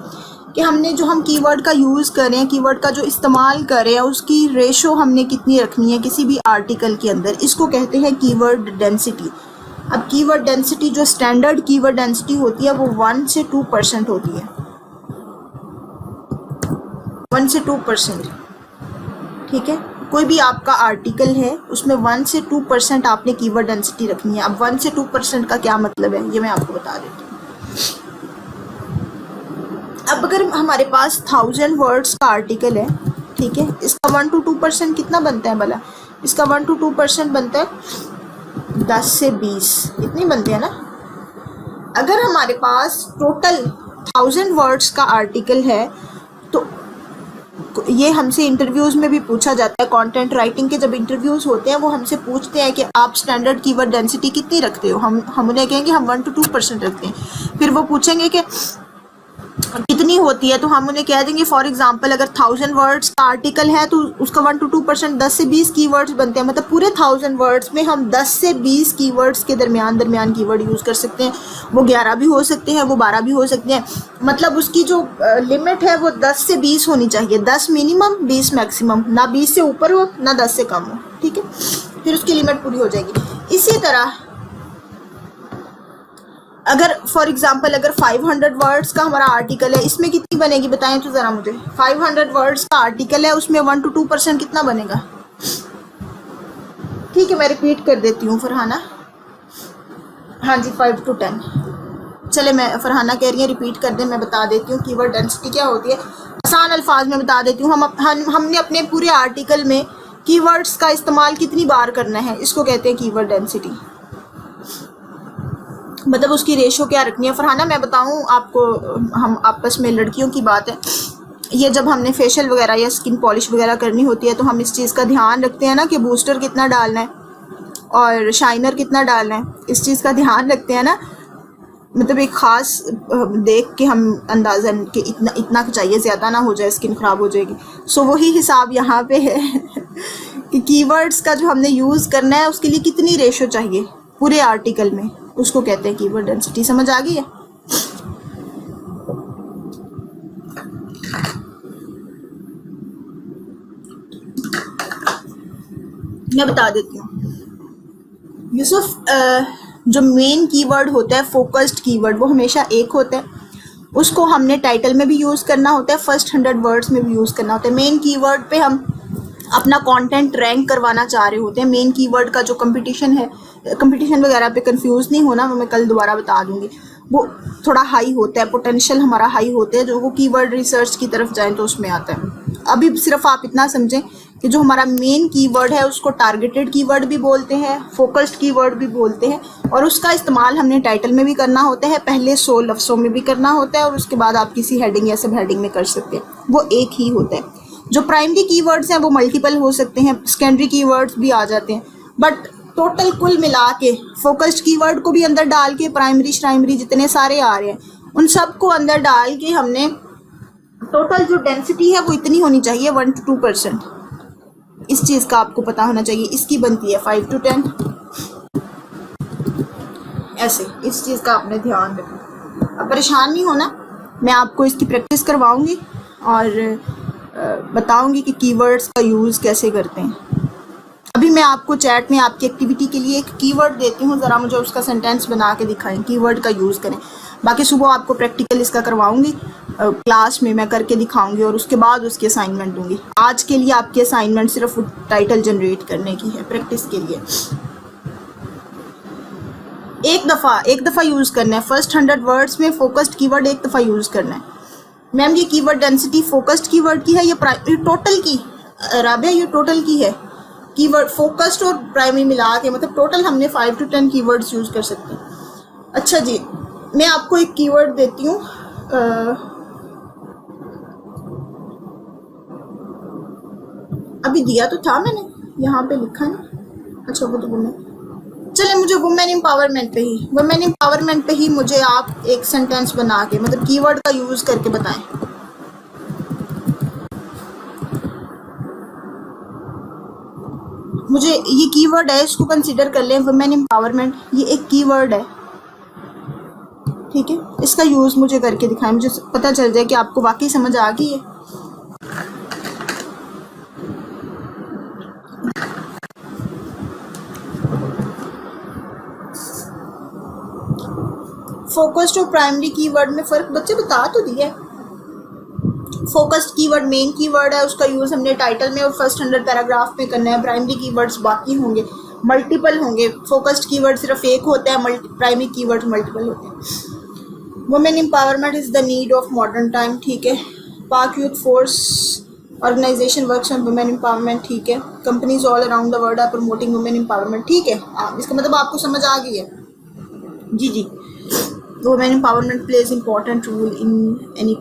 कि हमने जो हम कीवर्ड का यूज़ कर रहे हैं, कीवर्ड का जो इस्तेमाल कर रहे हैं, उसकी रेशो हमने कितनी रखनी है किसी भी आर्टिकल के अंदर, इसको कहते हैं कीवर्ड डेंसिटी। अब कीवर्ड डेंसिटी जो स्टैंडर्ड कीवर्ड डेंसिटी होती है वो 1 से 2% होती है, 1 से 2%। ठीक है, कोई भी आपका आर्टिकल है उसमें 1 से 2% आपने कीवर्ड डेंसिटी रखनी है। अब 1 से 2% का क्या मतलब है ये मैं आपको बता देती हूँ। अब अगर हमारे पास 1000 वर्ड्स का आर्टिकल है, ठीक है, इसका 1 to 2% कितना बनता है भला? इसका 1 to 2% बनता है 10 से 20, इतनी बनते हैं ना। अगर हमारे पास टोटल 1000 वर्ड्स का आर्टिकल है, तो ये हमसे इंटरव्यूज़ में भी पूछा जाता है। कंटेंट राइटिंग के जब इंटरव्यूज़ होते हैं वो हमसे पूछते हैं कि आप स्टैंडर्ड कीवर्ड डेंसिटी कितनी रखते हो। हम उन्हें कहेंगे हम 1 to 2% रखते हैं। फिर वो पूछेंगे कि कितनी होती है, तो हम उन्हें कह देंगे फॉर एग्जांपल अगर 1000 वर्ड्स का आर्टिकल है तो उसका 1 to 2% 10 से 20 कीवर्ड्स बनते हैं, मतलब पूरे 1000 वर्ड्स में हम 10 से 20 कीवर्ड्स के दरमियान कीवर्ड यूज़ कर सकते हैं। वो 11 भी हो सकते हैं, वो 12 भी हो सकते हैं, मतलब उसकी जो लिमिट है वो 10 से 20 होनी चाहिए। 10 मिनिमम, 20 मैक्सिमम, ना 20 से ऊपर हो ना 10 से कम हो, ठीक है, फिर उसकी लिमिट पूरी हो जाएगी। इसी तरह अगर फॉर एग्जांपल अगर 500 वर्ड्स का हमारा आर्टिकल है, इसमें कितनी बनेगी बताएं तो ज़रा मुझे। 500 वर्ड्स का आर्टिकल है, उसमें 1 to 2% कितना बनेगा? ठीक है, मैं रिपीट कर देती हूँ फरहाना। हाँ जी, 5 to 10। चले, मैं फरहाना कह रही है रिपीट कर दें, मैं बता देती हूँ कीवर्ड डेंसिटी क्या होती है। आसान अल्फाज में बता देती हूँ। हमने अपने पूरे आर्टिकल में कीवर्ड्स का इस्तेमाल कितनी बार करना है, इसको कहते हैं कीवर्ड डेंसिटी। मतलब उसकी रेशो क्या रखनी है। फरहाना मैं बताऊं आपको, हम आपस में लड़कियों की बात है, ये जब हमने फेशियल वगैरह या स्किन पॉलिश वगैरह करनी होती है तो हम इस चीज़ का ध्यान रखते हैं ना कि बूस्टर कितना डालना है और शाइनर कितना डालना है, इस चीज़ का ध्यान रखते हैं ना। मतलब एक ख़ास देख के हम अंदाज़न कि इतना इतना चाहिए, ज़्यादा ना हो जाए, स्किन ख़राब हो जाएगी। सो वही हिसाब यहाँ पे है कि कीवर्ड्स का जो हमने यूज़ करना है उसके लिए कितनी रेशो चाहिए पूरे आर्टिकल में, उसको कहते हैं कीवर्ड डेंसिटी। समझ आ गई है? मैं बता देती हूँ यूसुफ, जो मेन कीवर्ड होता है फोकस्ड कीवर्ड, वो हमेशा एक होता है। उसको हमने टाइटल में भी यूज़ करना होता है, फर्स्ट 100 वर्ड्स में भी यूज़ करना होता है। मेन कीवर्ड पे हम अपना कंटेंट रैंक करवाना चाह रहे होते हैं। मेन कीवर्ड का जो कंपटीशन है, कंपटीशन वगैरह पे कंफ्यूज नहीं होना, वो मैं कल दोबारा बता दूंगी, वो थोड़ा हाई होता है, पोटेंशियल हमारा हाई होता है, जो वो कीवर्ड रिसर्च की तरफ जाएं तो उसमें आता है। अभी सिर्फ आप इतना समझें कि जो हमारा मेन कीवर्ड है उसको टारगेटेड कीवर्ड भी बोलते हैं, फोकस्ड कीवर्ड भी बोलते हैं, और उसका इस्तेमाल हमने टाइटल में भी करना होता है, पहले 100 लफ्ज़ों में भी करना होता है, और उसके बाद आप किसी हेडिंग या सब हेडिंग में कर सकते हैं। वो एक ही होता है। जो प्राइमरी कीवर्ड्स हैं वो मल्टीपल हो सकते हैं, सेकेंडरी कीवर्ड्स भी आ जाते हैं, बट टोटल कुल मिला के फोकस्ड कीवर्ड को भी अंदर डाल के प्राइमरी श्राइमरी जितने सारे आ रहे हैं उन सबको अंदर डाल के हमने टोटल जो डेंसिटी है वो इतनी होनी चाहिए, 1 to 2%। इस चीज़ का आपको पता होना चाहिए। इसकी बनती है 5 to 10, ऐसे इस चीज़ का आपने ध्यान रखना। अब परेशान नहीं होना, मैं आपको इसकी प्रैक्टिस करवाऊंगी और बताऊंगी कि कीवर्ड्स का यूज़ कैसे करते हैं। अभी मैं आपको चैट में आपकी एक्टिविटी के लिए एक कीवर्ड देती हूँ, ज़रा मुझे उसका सेंटेंस बना के दिखाएं, कीवर्ड का यूज़ करें। बाकी सुबह आपको प्रैक्टिकल इसका करवाऊंगी, क्लास में मैं करके दिखाऊंगी और उसके बाद उसकी असाइनमेंट दूंगी। आज के लिए आपकी असाइनमेंट सिर्फ टाइटल जनरेट करने की है, प्रैक्टिस के लिए। एक दफ़ा यूज़ करना है, फर्स्ट 100 वर्ड्स में फोकस्ड कीवर्ड एक दफ़ा यूज़ करना है। मैम ये कीवर्ड डेंसिटी फोकस्ड कीवर्ड की है या टोटल की? राबिया ये टोटल की है, कीवर्ड फोकस्ड और प्राइमरी मिला के, मतलब टोटल हमने 5 to 10 कीवर्ड्स यूज़ कर सकते हैं। अच्छा जी, मैं आपको एक कीवर्ड देती हूँ, अभी दिया तो था मैंने, यहाँ पे लिखा है। अच्छा वो तो वुमेन, चले मुझे वुमेन एम्पावरमेंट पे ही मुझे आप एक सेंटेंस बना के, मतलब कीवर्ड का यूज़ करके बताएं। मुझे ये कीवर्ड है, इसको कंसीडर कर लें, वुमेन एम्पावरमेंट, ये एक कीवर्ड है, ठीक है। इसका यूज़ मुझे करके दिखाएं, मुझे पता चल जाए कि आपको वाकई समझ आ गई है। फोकस्ड और प्राइमरी कीवर्ड में फ़र्क बच्चे बता तो दिया है। फोकस्ड कीवर्ड मेन कीवर्ड है, उसका यूज़ हमने टाइटल में और फर्स्ट 100 पैराग्राफ में करना है। प्राइमरी कीवर्ड्स बाकी होंगे, मल्टीपल होंगे। फोकस्ड कीवर्ड सिर्फ एक होता है, प्राइमरी कीवर्ड मल्टीपल होते हैं। Women empowerment is the need of modern time, ठीक है। Pak youth force organization works on women empowerment, ठीक है। Companies all around the world are promoting women empowerment, ठीक है। इसका मतलब आपको समझ आ गई है? जी जी। Women empowerment plays important role in any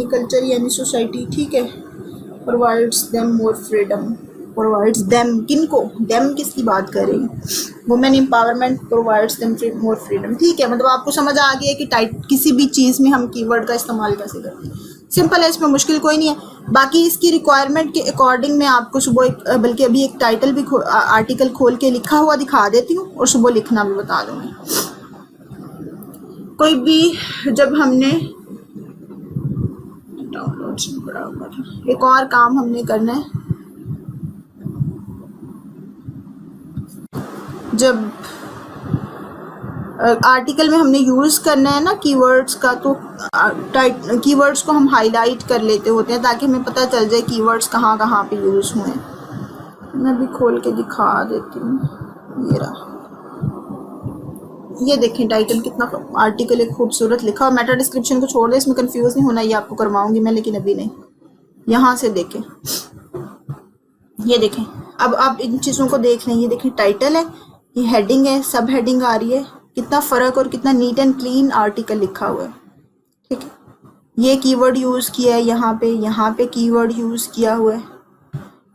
culture या एनी सोसाइटी, ठीक है। Provides them more freedom, provides them, किनको, देम किसकी बात कर रही है, women empowerment provides them more freedom. ठीक है, मतलब आपको समझ आ गया कि टाइट किसी भी चीज़ में हम कीवर्ड का इस्तेमाल कैसे करते हैं। सिंपल है, इसमें मुश्किल कोई नहीं है। बाकी इसकी रिक्वायरमेंट के अकॉर्डिंग मैं आपको सुबह बल्कि अभी एक टाइटल भी आर्टिकल खोल के लिखा हुआ दिखा देती हूँ और सुबह लिखना भी बता दूंगी। कोई भी जब हमने डाउनलोड से पड़ा हुआ था, एक और काम हमने करना है, जब आर्टिकल में हमने यूज़ करना है ना कीवर्ड्स का, तो कीवर्ड्स को हम हाईलाइट कर लेते होते हैं ताकि हमें पता चल जाए कीवर्ड्स कहाँ कहाँ पे यूज़ हुए हैं। मैं भी खोल के दिखा देती हूँ। ये रहा, ये देखें टाइटल कितना आर्टिकल एक खूबसूरत लिखा और मेटा डिस्क्रिप्शन को छोड़ दे, इसमें कंफ्यूज नहीं होना, ये आपको करवाऊंगी मैं, लेकिन अभी नहीं। यहाँ से देखें, ये देखें, अब आप इन चीज़ों को देख लें। ये देखें टाइटल है, ये हेडिंग है, सब हेडिंग आ रही है, कितना फ़र्क और कितना नीट एंड क्लीन आर्टिकल लिखा हुआ है। ठीक है, ये कीवर्ड यूज़ किया है यहाँ पे कीवर्ड यूज़ किया हुआ है,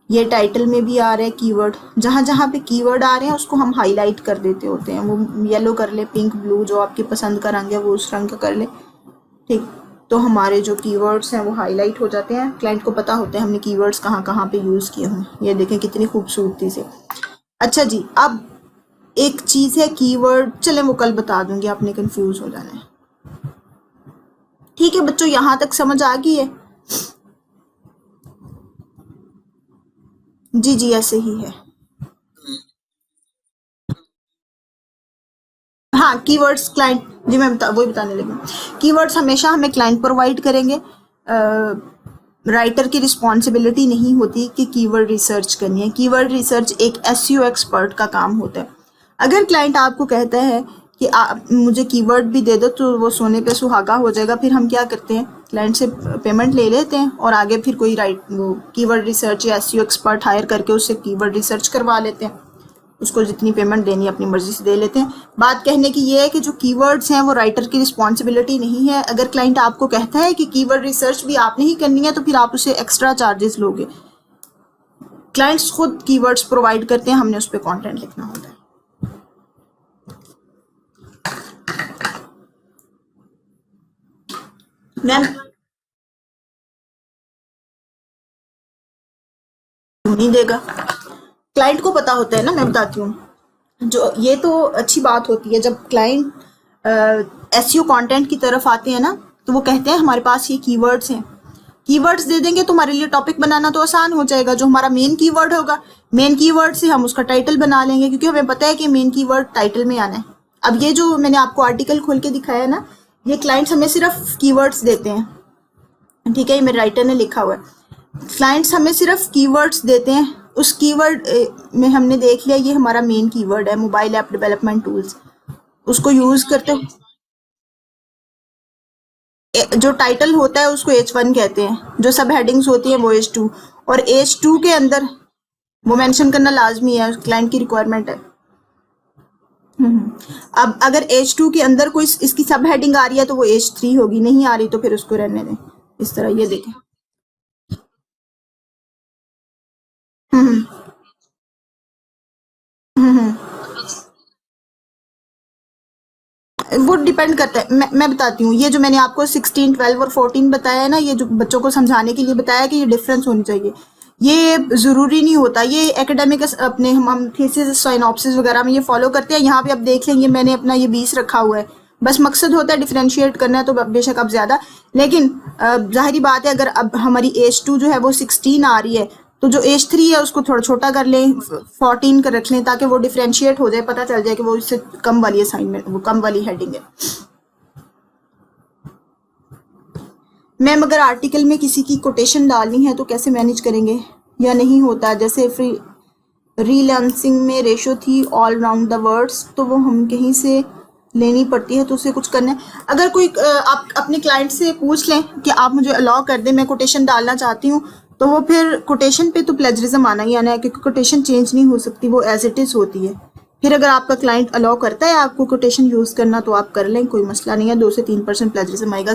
ये टाइटल में भी आ रहा है कीवर्ड। जहाँ जहाँ पे कीवर्ड आ रहे हैं उसको हम हाईलाइट कर देते होते हैं, वो येलो कर ले, पिंक, ब्लू, जो आपकी पसंद का रंग है वो उस रंग का कर ले। ठीक, तो हमारे जो कीवर्ड्स हैं वो हाईलाइट हो जाते हैं, क्लाइंट को पता होता है हमने कीवर्ड्स कहाँ कहाँ पे यूज़ किए हैं। ये देखें कितनी खूबसूरती से। अच्छा जी, अब एक चीज़ है कीवर्ड, चलें वो कल बता दूंगी, आपने कंफ्यूज हो जाना है। ठीक है बच्चों, यहाँ तक समझ आ गई है? जी जी, ऐसे ही है। हाँ, कीवर्ड्स क्लाइंट, जी मैं वही बताने लगी। कीवर्ड्स हमेशा हमें क्लाइंट प्रोवाइड करेंगे। राइटर की रिस्पॉन्सिबिलिटी नहीं होती कि कीवर्ड रिसर्च करनी है। कीवर्ड रिसर्च एक एसईओ एक्सपर्ट का काम होता है। अगर क्लाइंट आपको कहता है कि आप मुझे कीवर्ड भी दे दो तो वो सोने पे सुहागा हो जाएगा, फिर हम क्या करते हैं, क्लाइंट से पेमेंट ले लेते हैं और आगे फिर कोई वो कीवर्ड रिसर्च या एसईओ एक्सपर्ट हायर करके उससे कीवर्ड रिसर्च करवा लेते हैं। उसको जितनी पेमेंट देनी है अपनी मर्जी से दे लेते हैं। बात कहने की ये है कि जो कीवर्ड्स हैं वो राइटर की रिस्पॉन्सिबिलिटी नहीं है। अगर क्लाइंट आपको कहता है कि कीवर्ड रिसर्च भी आपने ही करनी है तो फिर आप उसे एक्स्ट्रा चार्जेस लोगे। क्लाइंट्स खुद कीवर्ड्स प्रोवाइड करते हैं, हमने उस पर कॉन्टेंट लिखना होता है। मैम नहीं देगा, क्लाइंट को पता होता है ना, मैं बताती हूँ। जो ये तो अच्छी बात होती है जब क्लाइंट एसईओ कंटेंट की तरफ आते हैं ना, तो वो कहते हैं हमारे पास ये कीवर्ड्स हैं, कीवर्ड्स दे देंगे तो हमारे लिए टॉपिक बनाना तो आसान हो जाएगा। जो हमारा मेन कीवर्ड होगा, मेन कीवर्ड से हम उसका टाइटल बना लेंगे, क्योंकि हमें पता है कि मेन कीवर्ड टाइटल में आना है। अब ये जो मैंने आपको आर्टिकल खोल के दिखाया ना, ये क्लाइंट्स हमें सिर्फ कीवर्ड्स देते हैं। ठीक है, ये मेरे राइटर ने लिखा हुआ है, क्लाइंट्स हमें सिर्फ कीवर्ड्स देते हैं। उस कीवर्ड में हमने देख लिया ये हमारा मेन कीवर्ड है, मोबाइल ऐप डेवलपमेंट टूल्स, उसको यूज करते हैं। जो टाइटल होता है उसको H1 कहते हैं, जो सब हेडिंग्स होती हैं वो H2, और H2 के अंदर वो मेंशन करना लाजमी है, क्लाइंट की रिक्वायरमेंट है। अब अगर H2 के अंदर कोई इसकी सब हेडिंग आ रही है तो वो H3 होगी, नहीं आ रही तो फिर उसको रहने दें। इस तरह ये देखें। हम्म हम्म वो डिपेंड करता है। मैं बताती हूँ, ये जो मैंने आपको 16, 12 और 14 बताया है ना, ये जो बच्चों को समझाने के लिए बताया कि ये डिफरेंस होनी चाहिए, ये ज़रूरी नहीं होता। ये एकेडमिक अपने हम थीसिस साइनॉप्सिस वगैरह में ये फॉलो करते हैं। यहाँ पे आप देख लेंगे मैंने अपना ये 20 रखा हुआ है, बस मकसद होता है डिफ्रेंशिएट करना है, तो बेशक अब ज़्यादा, लेकिन जाहिर बात है अगर अब हमारी H2 जो है वो 16 आ रही है तो जो H3 है उसको थोड़ा छोटा कर लें, 14 कर रख लें, ताकि वो डिफ्रेंशिएट हो जाए, पता चल जाए कि वो इससे कम वाली असाइनमेंट, वो कम वाली हेडिंग है। मैम अगर आर्टिकल में किसी की कोटेशन डालनी है तो कैसे मैनेज करेंगे, या नहीं होता? जैसे फ्री रीलांसिंग में रेशो थी ऑल राउंड द वर्ड्स, तो वो हम कहीं से लेनी पड़ती है, तो उसे कुछ करना है। अगर कोई आप अपने क्लाइंट से पूछ लें कि आप मुझे अलाउ कर दें, मैं कोटेशन डालना चाहती हूँ, तो वो फिर कोटेशन पे तो प्लेजरिज्म आना ही आना है, क्योंकि कोटेशन चेंज नहीं हो सकती, वो एज इट इज़ होती है। फिर अगर आपका क्लाइंट अलाउ करता है आपको कोटेशन यूज़ करना तो आप कर लें, कोई मसला नहीं है, 2 से 3% प्लेजरिज्म आएगा।